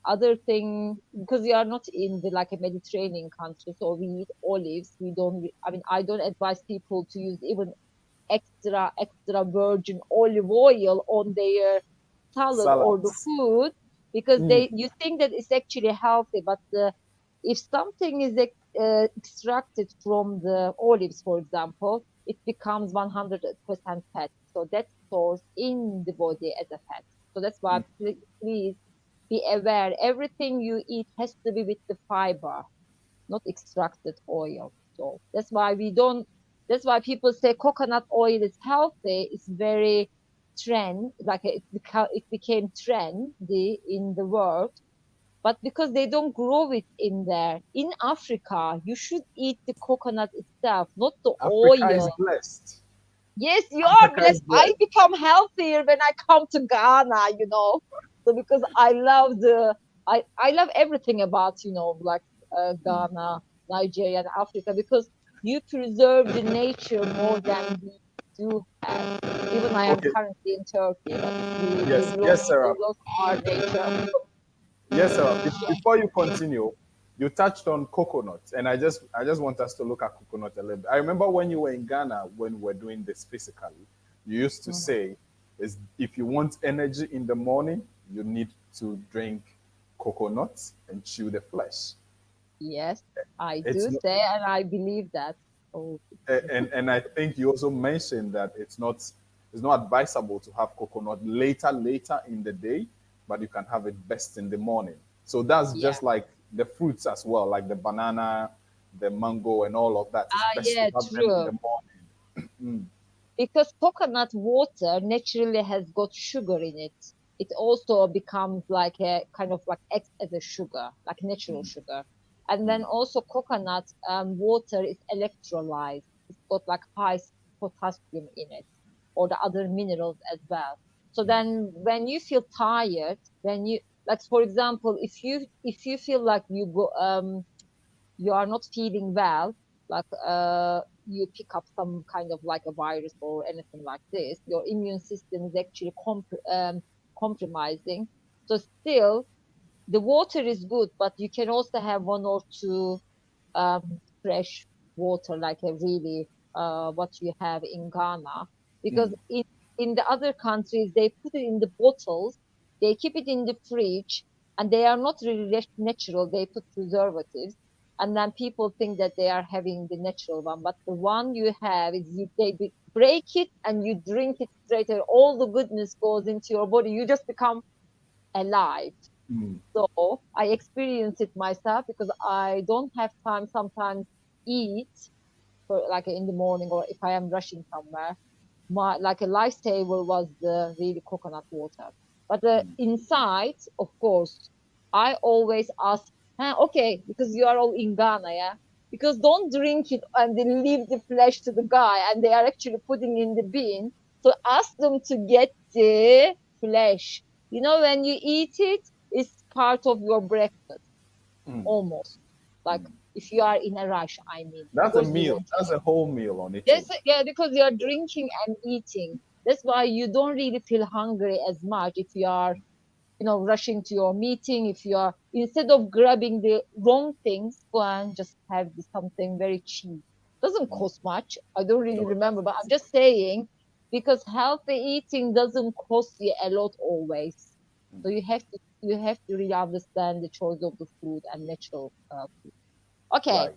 other thing because we are not in the like a Mediterranean country, so we eat olives. We don't. I mean, I don't advise people to use even extra virgin olive oil on their salad or the Salads. food because Mm, they you think that it's actually healthy, but if something is extracted from the olives, for example, it becomes 100% fat. So that stores in the body as a fat. So that's why please be aware. Everything you eat has to be with the fiber, not extracted oil. So that's why we don't. That's why people say coconut oil is healthy. It's very trend, like it became trendy in the world. But because they don't grow it in there, in Africa, you should eat the coconut itself, not the Africa is oil. blessed. Yes, you are Africa is blessed. I blessed. become healthier when I come to Ghana. So because I love everything about, like Ghana, Nigeria, and Africa because you preserve the nature more than we do have. Even I am Okay. currently in Turkey, but Yes. Yes, we Sarah. lost our nature. Yes, Sarah. Before you continue, you touched on coconut, and I just want us to look at coconut a little bit. I remember when you were in Ghana when we were doing this physically, you used to Mhm. say is if you want energy in the morning, you need to drink coconuts and chew the flesh. Yes, I It's do not, say, and I believe that. Oh, and I think you also mentioned that it's not advisable to have coconut later in the day, but you can have it best in the morning. So that's yeah. just like the fruits as well, like the banana, the mango, and all of that. It's best to Yeah, have them in true. the morning. Because coconut water naturally has got sugar in it. It also becomes like a kind of like acts as a sugar, like natural sugar. And then also coconut water is electrolyzed. It's got like high potassium in it, or the other minerals as well. So then when you feel tired, when you like for example, if you feel like you are not feeling well, like you pick up some kind of like a virus or anything like this, your immune system is actually compromising. So still, the water is good, but you can also have one or two fresh water, like a really what you have in Ghana, because in the other countries they put it in the bottles, they keep it in the fridge, and they are not really natural. They put preservatives, and then people think that they are having the natural one, but the one you have is break it and you drink it straight away. All the goodness goes into your body. You just become alive. Mm, So I experience it myself because I don't have time sometimes eat for like in the morning or if I am rushing somewhere. My like a lifesaver was the really coconut water. But the inside, of course, I always ask, okay, because you are all in Ghana, yeah? Because don't drink it and then leave the flesh to the guy and they are actually putting in the bin. So ask them to get the flesh. You know, when you eat it, it's part of your breakfast almost. Like if you are in a rush, I mean, of that's a course you meal. won't. That's a whole meal on its Yes, own. yeah, because you are drinking and eating. That's why you don't really feel hungry as much if you are, rushing to your meeting. If you are, instead of grabbing the wrong things, go and just have something very cheap. Doesn't cost much. I don't really No, it remember, but I'm doesn't. just saying because healthy eating doesn't cost you a lot always. So you have to really understand the choice of the food and natural food. Okay, Right.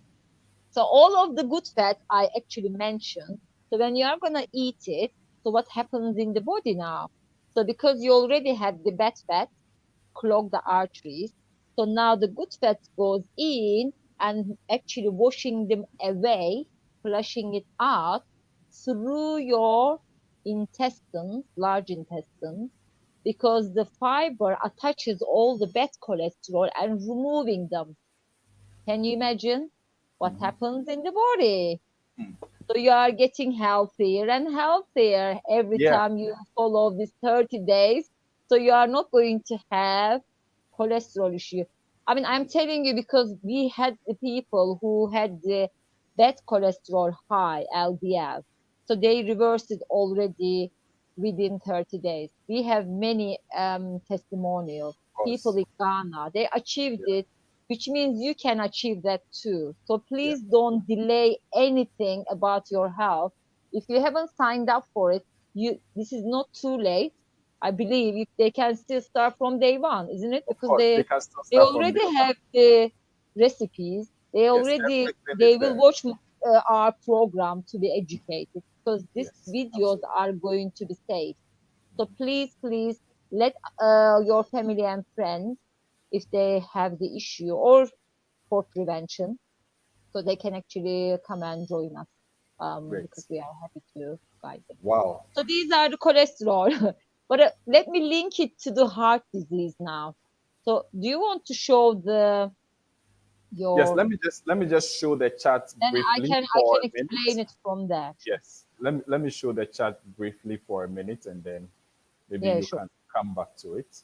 so all of the good fat I actually mentioned. So when you are gonna eat it, so what happens in the body now? So because you already had the bad fat clog the arteries, so now the good fat goes in and actually washing them away, flushing it out through your intestines, large intestines, because the fiber attaches all the bad cholesterol and removing them. Can you imagine what happens in the body? So you are getting healthier and healthier every Yeah. time you follow these 30 days. So you are not going to have cholesterol issue. I mean, I'm telling you because we had the people who had the bad cholesterol high, LDL. So they reversed it already within 30 days. We have many testimonials. Of People course. in Ghana, they achieved Yeah. it, which means you can achieve that too. So Yeah. please don't delay anything about your health. If you haven't signed up for it, this is not too late. I believe they can still start from day one, isn't it? Of Because course. They they can still they start from day already one. have the recipes. They Yes, already everything they is will there. watch our program to be educated because these Yes, videos absolutely. are going to be safe. So please let your family and friends, if they have the issue or for prevention, so they can actually come and join us because Great. we are happy to guide them. Wow. So these are the cholesterol. But let me link it to the heart disease now. So do you want to show Yes, your, let me just show the chart then I briefly can I for can a minute. explain it from there. Yes. Let me show the chart briefly for a minute and then maybe Yeah, you sure. can come back to it.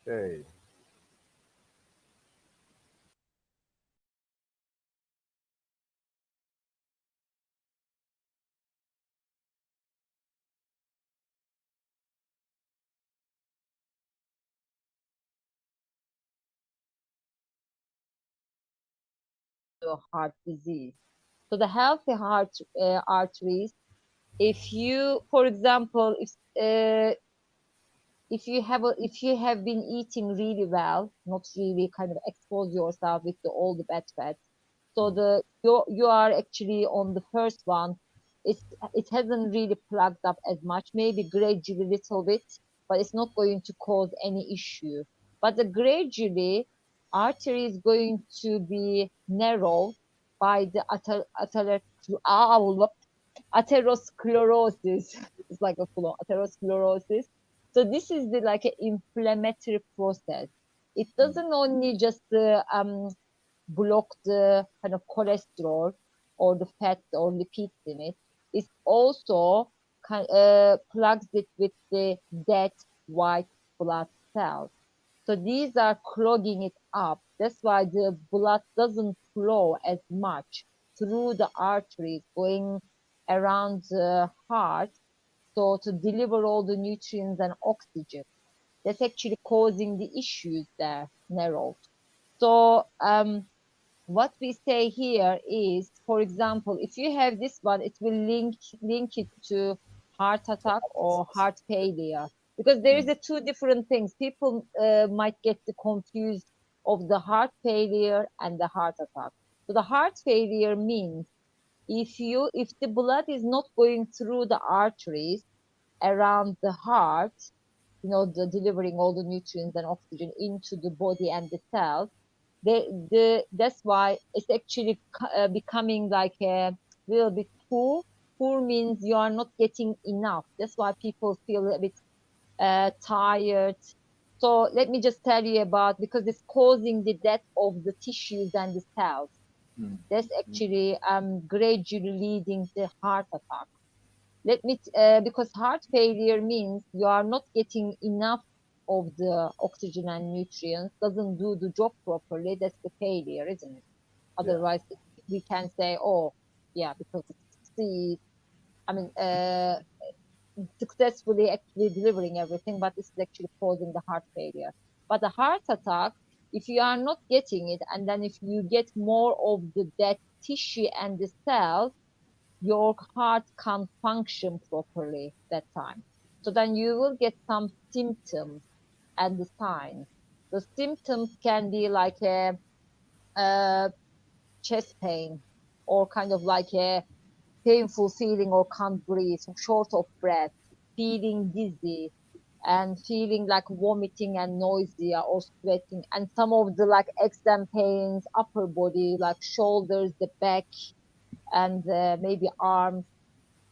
Okay. to heart disease. So the healthy heart arteries, if you, for example, if you have been eating really well, not really kind of expose yourself with all the bad fats, so you are actually on the first one. It's it hasn't really plugged up as much, maybe gradually a little bit, but it's not going to cause any issue. But the gradually artery is going to be narrowed by the atherosclerosis. It's like a full on atherosclerosis. So this is the like an inflammatory process. It doesn't only just block the kind of cholesterol or the fats or lipids in it. It also plugs it with the dead white blood cells. So these are clogging it up. That's why the blood doesn't flow as much through the arteries going around the heart. So to deliver all the nutrients and oxygen, that's actually causing the issues there, narrowed. So what we say here is, for example, if you have this one, it will link it to heart attack or heart failure, because there is a two different things. People might get the confused of the heart failure and the heart attack. So the heart failure means if the blood is not going through the arteries around the heart, delivering all the nutrients and oxygen into the body and the cells, that's why it's actually becoming like a little bit poor. Poor means you are not getting enough. That's why people feel a bit tired. So let me just tell you about, because it's causing the death of the tissues and the cells. That's actually gradually leading to heart attack. Because heart failure means you are not getting enough of the oxygen and nutrients, doesn't do the job properly. That's the failure, isn't it? Yeah. Otherwise, we can say, oh, yeah, because it succeeds. I mean, successfully actually delivering everything, but this is actually causing the heart failure. But the heart attack, if you are not getting it, and then if you get more of the dead tissue and the cells, your heart can't function properly that time. So then you will get some symptoms and the signs. The symptoms can be like a chest pain, or kind of like a painful feeling or can't breathe, short of breath, feeling dizzy, and feeling like vomiting and nausea or sweating, and some of the like extreme pains, upper body, like shoulders, the back, and maybe arms,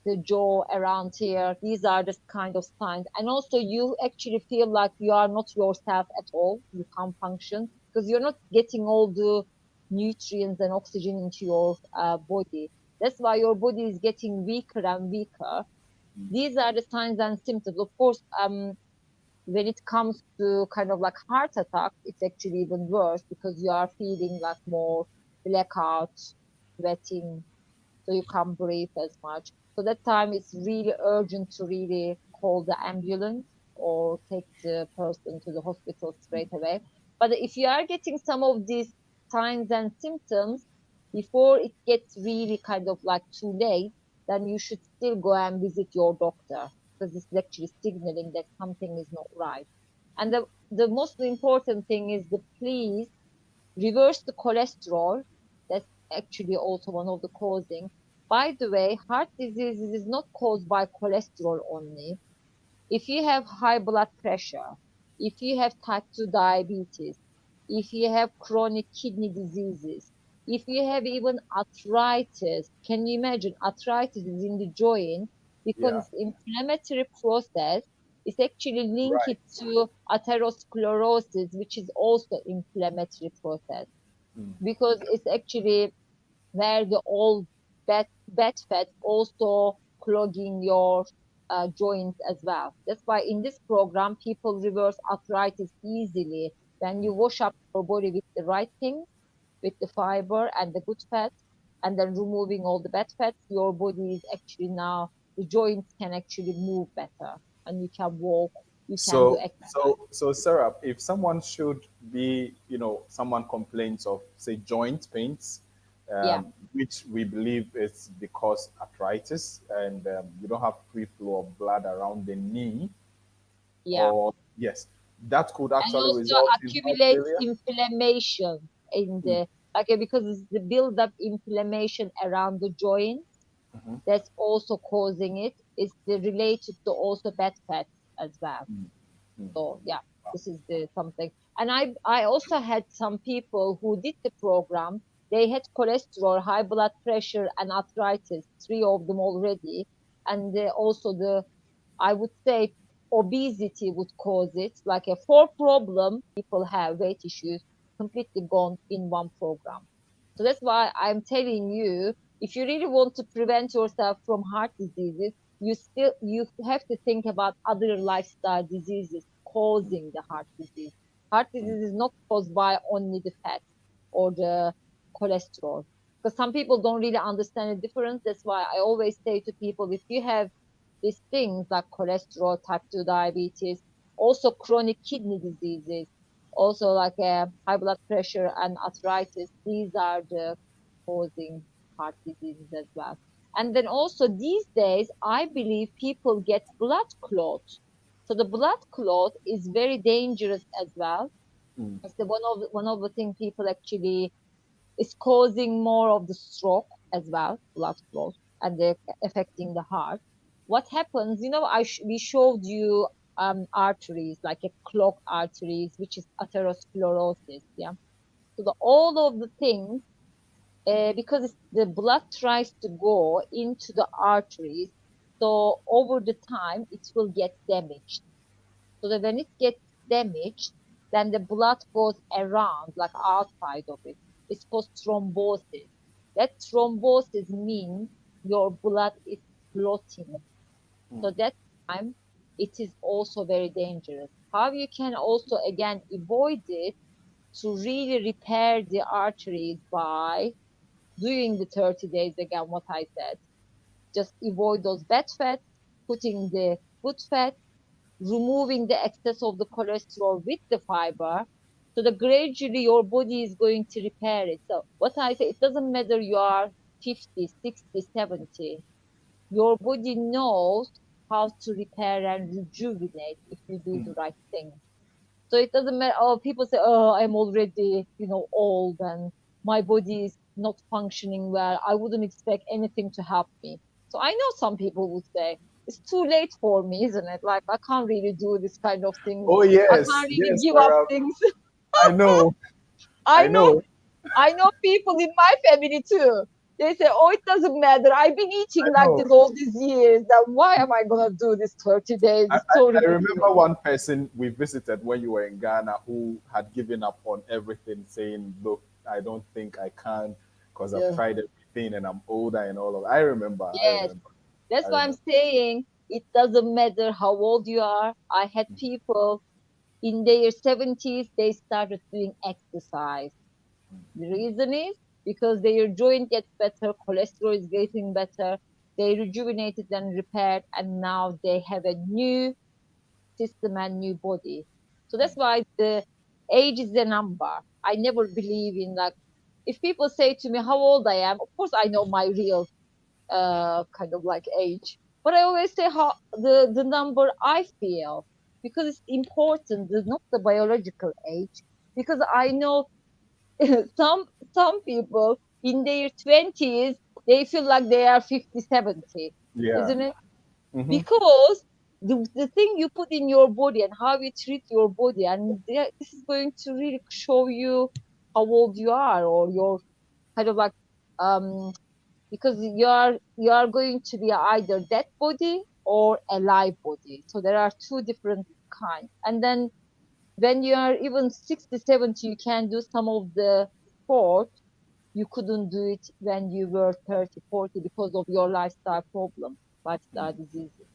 the jaw around here. These are the kind of signs. And also you actually feel like you are not yourself at all. You can't function because you're not getting all the nutrients and oxygen into your body. That's why your body is getting weaker and weaker. These are the signs and symptoms. Of course, when it comes to kind of like heart attack, it's actually even worse because you are feeling like more blackout, sweating, so you can't breathe as much. So that time it's really urgent to really call the ambulance or take the person to the hospital straight away. But if you are getting some of these signs and symptoms before it gets really kind of like too late, then you should still go and visit your doctor, because it's actually signaling that something is not right. And the most important thing is the please reverse the cholesterol. That's actually also one of the causing. By the way, heart disease is not caused by cholesterol only. If you have high blood pressure, if you have type 2 diabetes, if you have chronic kidney diseases, if you have even arthritis, can you imagine arthritis is in the joint because Yeah. it's inflammatory process. It's actually linked Right. to atherosclerosis, which is also inflammatory process, because it's actually where the old bad fat also clogging your joints as well. That's why in this program, people reverse arthritis easily when you wash up your body with the right things, with the fiber and the good fats, and then removing all the bad fats. Your body is actually now, the joints can actually move better, and you can walk, you can do So, exercise. so Sarah, if someone should be, someone complains of, say, joint pains, Yeah, which we believe is because arthritis and you don't have free flow of blood around the knee, yeah. or yes, that could And actually also result in heart accumulates failure. inflammation in Mm, the, like, because it's the build up inflammation around the joint mhm, that's also causing it. It's related to also bad fat as well. mm, mm. So yeah, this is the something. And I also had some people who did the program. They had cholesterol, high blood pressure, and arthritis, three of them already. And also the, I would say, obesity would cause it. Like a four problem people have weight issues completely gone in one program. So that's why I'm telling you, if you really want to prevent yourself from heart diseases, you have to think about other lifestyle diseases causing the heart disease. Heart disease is not caused by only the fat or the cholesterol. Because some people don't really understand the difference. That's why I always say to people, if you have these things like cholesterol, type 2 diabetes, also chronic kidney diseases, also like high blood pressure and arthritis, these are the causing heart diseases as well. And then also these days, I believe people get blood clots. So the blood clot is very dangerous as well. Mm, It's the one of the things people actually is causing more of the stroke as well, blood clot, and they're affecting the heart. What happens? We showed you arteries like a clogged arteries, which is atherosclerosis. Yeah. So all of the things, because the blood tries to go into the arteries, so over the time it will get damaged. So that when it gets damaged, then the blood goes around, like outside of it. It's called thrombosis. That thrombosis means your blood is clotting. So that time it is also very dangerous. How you can also again avoid it, to really repair the arteries by doing the 30 days again, what I said. Just avoid those bad fats, putting the good fat, removing the excess of the cholesterol with the fiber, so that gradually your body is going to repair it. So what I say, it doesn't matter you are 50, 60, 70. Your body knows how to repair and rejuvenate if you do the right thing. So it doesn't matter. Oh, people say, oh, I'm already, old and my body is not functioning well. I wouldn't expect anything to help me. So I know some people would say, it's too late for me, isn't it? Like, I can't really do this kind of things. oh I yes, can't really yes, give up things. I know, I I know, know, I know people in my family too. They say, oh, it doesn't matter. I've been I eating like know. this all these years. Then why am I going to do this 30 days? I, It's so I ridiculous. remember one person we visited when you were in Ghana who had given up on everything, saying, "Look, I don't think I can because I've Yeah. tried everything and I'm older and all of." I remember, I Yes. remember, I That's why I'm remember. saying it doesn't matter how old you are. I had people in their 70s, they started doing exercise. The reason is because their joint gets better, cholesterol is getting better, they rejuvenated and repaired, and now they have a new system and new body. So that's why the age is a number. I never believe in, like, if people say to me how old I am, of course I know my real kind of like age. But I always say how the number I feel, because it's important, not the biological age. Because I know some some people in their 20s, they feel like they are 50, 70, Yeah. isn't it? Hmm. Because the thing you put in your body and how you treat your body, and this is going to really show you how old you are, or your kind of like um because you are going to be either dead body or a live body. So there are two different kinds. And then when you are even 60, 70, you can do some of the sport you couldn't do it when you were 30, 40, because of your lifestyle problem, lifestyle diseases.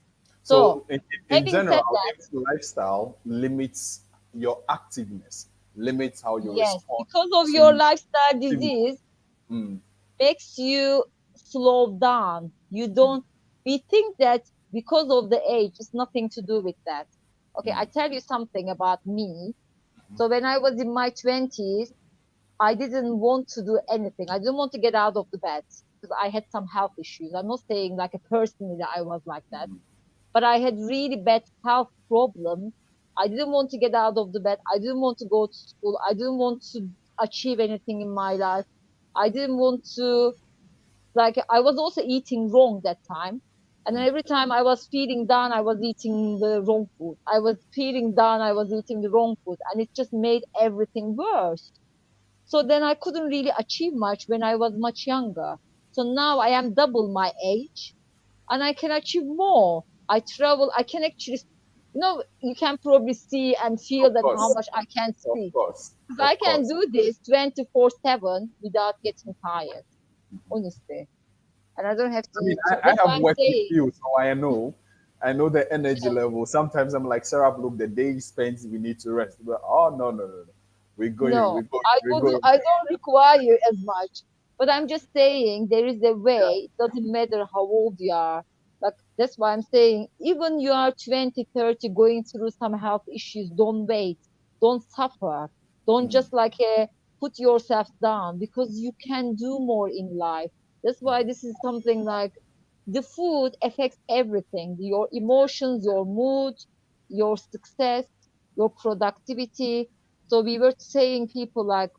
So So, in having said general, that, if lifestyle limits your activeness, limits how you yes, respond because of to your lifestyle activity. disease Mm, makes you slow down. You mm, don't, we think that because of the age, it's nothing to do with that. Okay, mm, I tell you something about me. So when I was in my 20s, I didn't want to do anything. I didn't want to get out of the bed because I had some health issues. I'm not saying like a personally that I was like that, but I had really bad health problems. I didn't want to get out of the bed. I didn't want to go to school. I didn't want to achieve anything in my life. I didn't want to, like, I was also eating wrong that time. And then every time I was feeling down, I was eating the wrong food. I was feeling down, I was eating the wrong food. And it just made everything worse. So then I couldn't really achieve much when I was much younger. So now I am double my age and I can achieve more. I travel, I can actually, you can probably see and feel Of that how course, much I can of speak. course, Because I of can course. do this 24/7 without getting tired, honestly. And I don't have I mean, to. So I that's why have I'm worked with saying, you, so I know the energy yeah, level. Sometimes I'm like, Sarah, look, the day spent, we need to rest. But oh no, no, no, no, no, we're going. I don't require as much. But I'm just saying there is a Yeah. way. It doesn't matter how old you are. Like that's why I'm saying even you are 20, 30, going through some health issues, don't wait. Don't suffer. Don't Mm, just like put yourself down because you can do more in life. That's why this is something like the food affects everything, your emotions, your mood, your success, your productivity. So we were saying people like,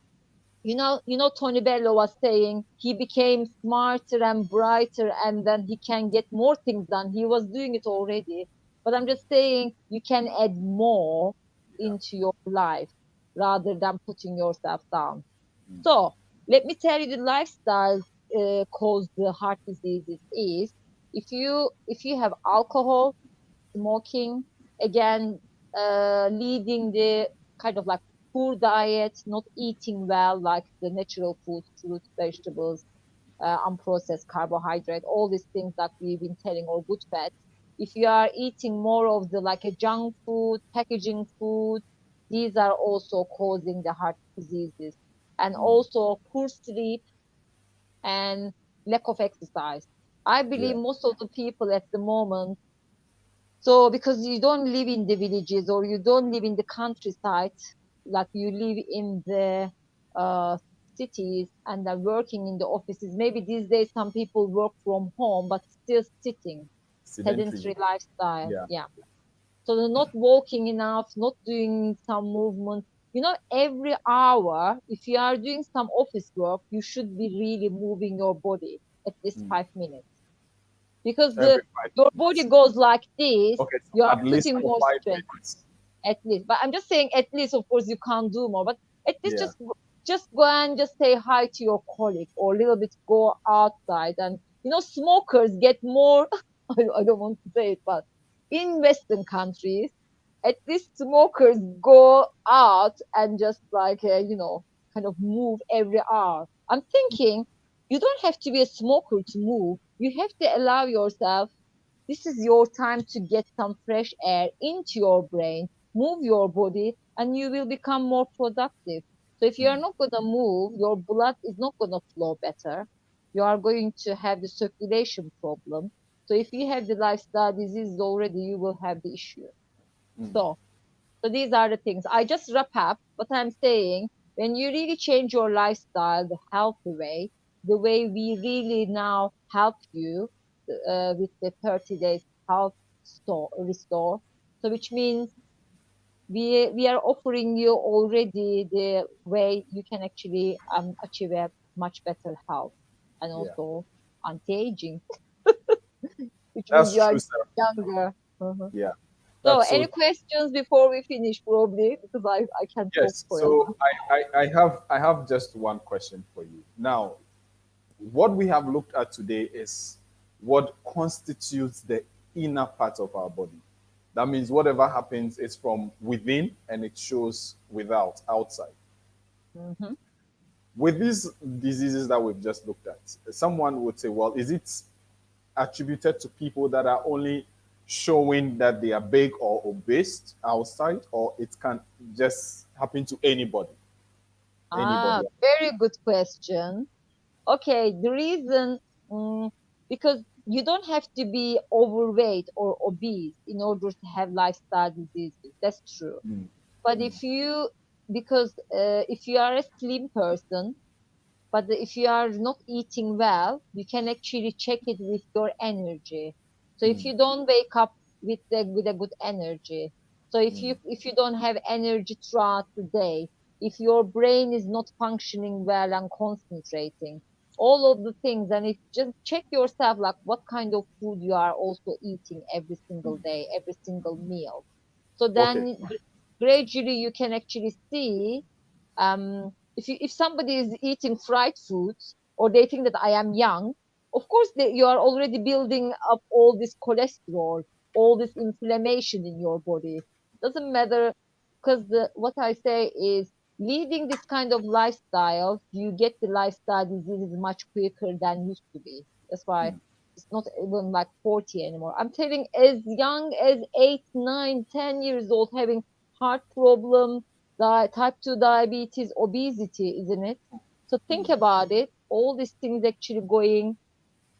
Tony Bello was saying he became smarter and brighter and then he can get more things done. He was doing it already. But I'm just saying you can add more yeah. into your life rather than putting yourself down. So let me tell you the lifestyle cause the heart diseases is if you have alcohol, smoking, again, leading the kind of like poor diet, not eating well, like the natural food, fruits, vegetables, unprocessed carbohydrate, all these things that we've been telling, or good fat. If you are eating more of the like a junk food, packaging food, these are also causing the heart diseases. And also poor sleep and lack of exercise. I Yeah. believe most of the people at the moment, so because you don't live in the villages or you don't live in the countryside, like you live in the uh, cities and are working in the offices. Maybe these days some people work from home, but still sitting, Sedentary. sedentary lifestyle. Yeah. Yeah. So they're not walking enough, not doing some movement. Every hour, if you are doing some office work, you should be really moving your body at least 5 minutes because Every five your body minutes. goes like this. Okay, so You are at least putting for more five stress minutes. at least. But I'm just saying at least. Of course, you can't do more, but at least Yeah. just go and just say hi to your colleague or a little bit go outside. And smokers get more. I don't want to say it, but in Western countries, at least smokers go out and just like kind of move every hour. I'm thinking you don't have to be a smoker to move. You have to allow yourself. This is your time to get some fresh air into your brain, move your body, and you will become more productive. So if you are not going to move, your blood is not going to flow better. You are going to have the circulation problem. So if you have the lifestyle diseases already, you will have the issue. So, so these are the things. I just wrap up what I'm saying. When you really change your lifestyle the healthy way, the way we really now help you with the 30 days health restore. So which means we are offering you already the way you can actually achieve a much better health and Yeah. also anti-aging, which means That's you are true, sir. younger. Mhm. Yeah. So, That's any so questions before we finish, probably, because I can talk yes. forever. So I have just one question for you. Now, what we have looked at today is what constitutes the inner part of our body. That means whatever happens is from within and it shows without, outside. Hmm. With these diseases that we've just looked at, someone would say, well, is it attributed to people that are only showing that they are big or obese outside, or it can just happen to anybody? Ah, Anybody. very good question. Okay, the reason, because you don't have to be overweight or obese in order to have lifestyle diseases. That's true. Mm, But if you because if you are a slim person, but if you are not eating well, you can actually check it with your energy. So if you don't wake up with a good energy, so if you don't have energy throughout the day, if your brain is not functioning well and concentrating, all of the things, and if just check yourself like what kind of food you are also eating every single day, every single meal. So Okay. then gradually you can actually see, if somebody is eating fried foods or they think that I am young, of course you are already building up all this cholesterol, all this inflammation in your body. Doesn't matter, because what I say is, leading this kind of lifestyle, you get the lifestyle diseases much quicker than used to be. That's why it's not even like 40 anymore. I'm telling, as young as 8, 9, 10 years old having heart problem, type 2 diabetes, obesity, isn't it? So think about it. All these things actually going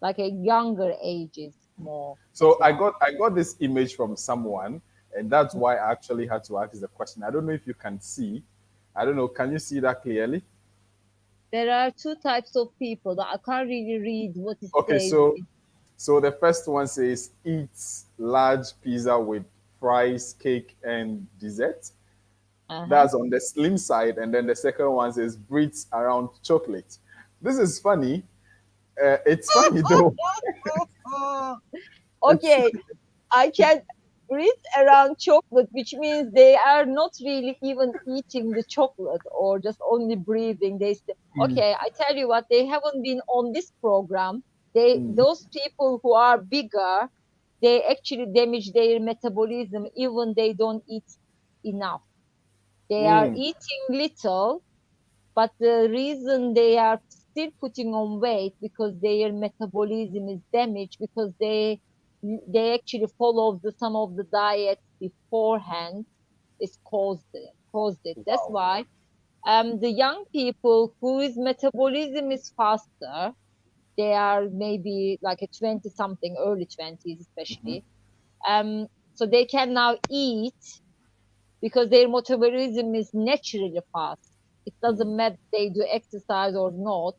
like a younger ages more. That's So I why. got I got this image from someone, and that's why I actually had to ask the question. I don't know if you can see. I don't know. Can you see that clearly? There are two types of people that I can't really read what it Okay, says. so the first one says eats large pizza with fries, cake, and dessert. Uh-huh. That's on the slim side, and then the second one says breathes around chocolate. This is funny. It's funny though. It's Okay, I can breathe around chocolate, which means they are not really even eating the chocolate or just only breathing. They say, okay, I tell you what, they haven't been on this program. Those people who are bigger, they actually damage their metabolism even they don't eat enough. They are mm, eating little, but the reason they are still putting on weight because their metabolism is damaged, because they actually follow some of the diets beforehand, is caused it. That's wow. why the young people whose metabolism is faster, they are maybe like a 20 something, early 20s especially, so they can now eat because their metabolism is naturally fast. It doesn't matter they do exercise or not.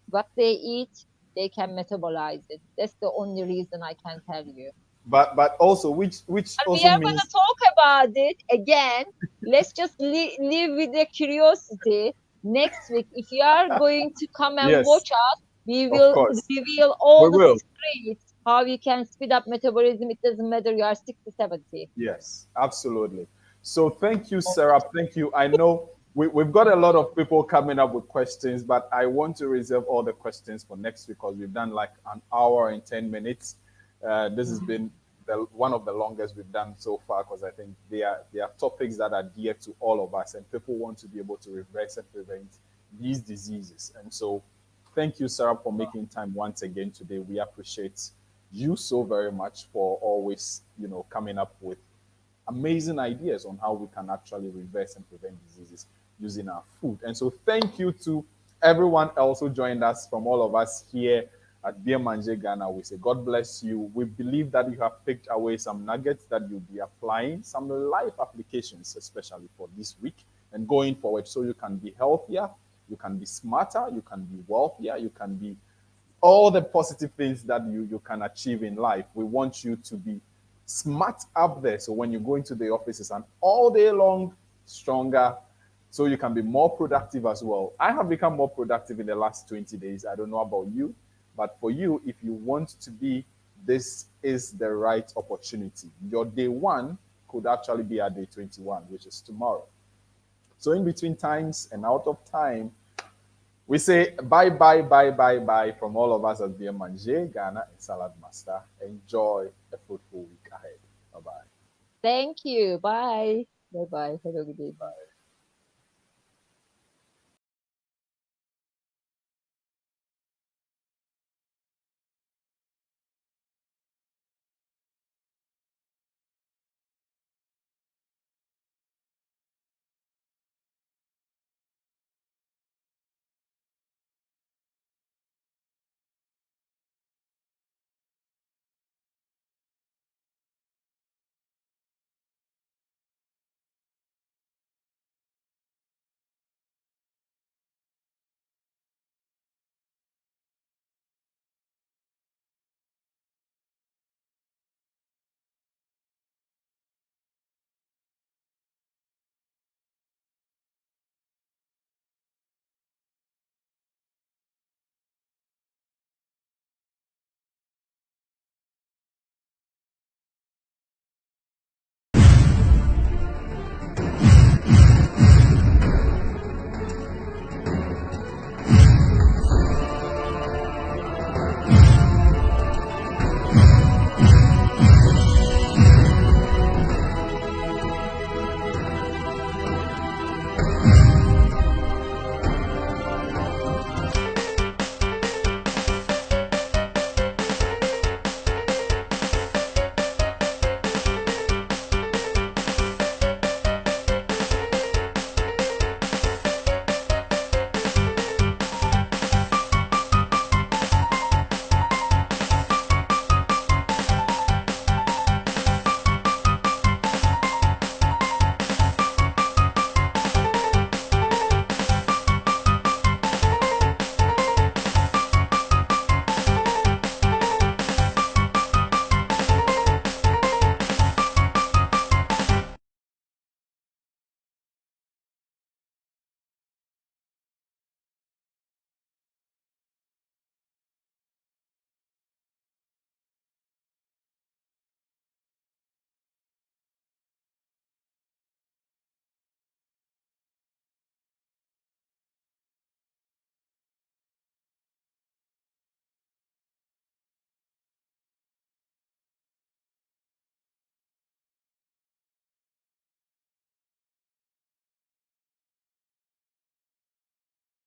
What they eat, they can metabolize it. That's the only reason I can tell you. But also which And we also are going to means talk about it again. Let's just live with the curiosity. Next week, if you are going to come and yes, watch us, we of will course. reveal We all the will. secrets, how you can speed up metabolism. It doesn't matter you are 60, 70. Yes, absolutely. So thank you, Sarah. Thank you. I know we've got a lot of people coming up with questions, but I want to reserve all the questions for next week because we've done like an hour and 10 minutes. This has been one of the longest we've done so far because I think they are topics that are dear to all of us, and people want to be able to reverse and prevent these diseases. And so, thank you, Sarah, for making time once again today. We appreciate you so very much for always, coming up with amazing ideas on how we can actually reverse and prevent diseases using our food. And so, thank you to everyone else who joined us from all of us here at Beer Manje Ghana. We say, God bless you. We believe that you have picked away some nuggets that you'll be applying, some life applications, especially for this week and going forward, so you can be healthier, you can be smarter, you can be wealthier, you can be all the positive things that you can achieve in life. We want you to be smart up there. So when you go into the offices and all day long, stronger, so you can be more productive as well. I have become more productive in the last 20 days. I don't know about you, but for you, if you want to be, this is the right opportunity. Your day one could actually be at day 21, which is tomorrow. So in between times and out of time, we say bye, bye, bye, bye, bye from all of us at Bien Manger, Ghana, and Salad Master. Enjoy a fruitful week ahead. Bye bye. Thank you. Bye. Bye bye. Have a good day. Bye.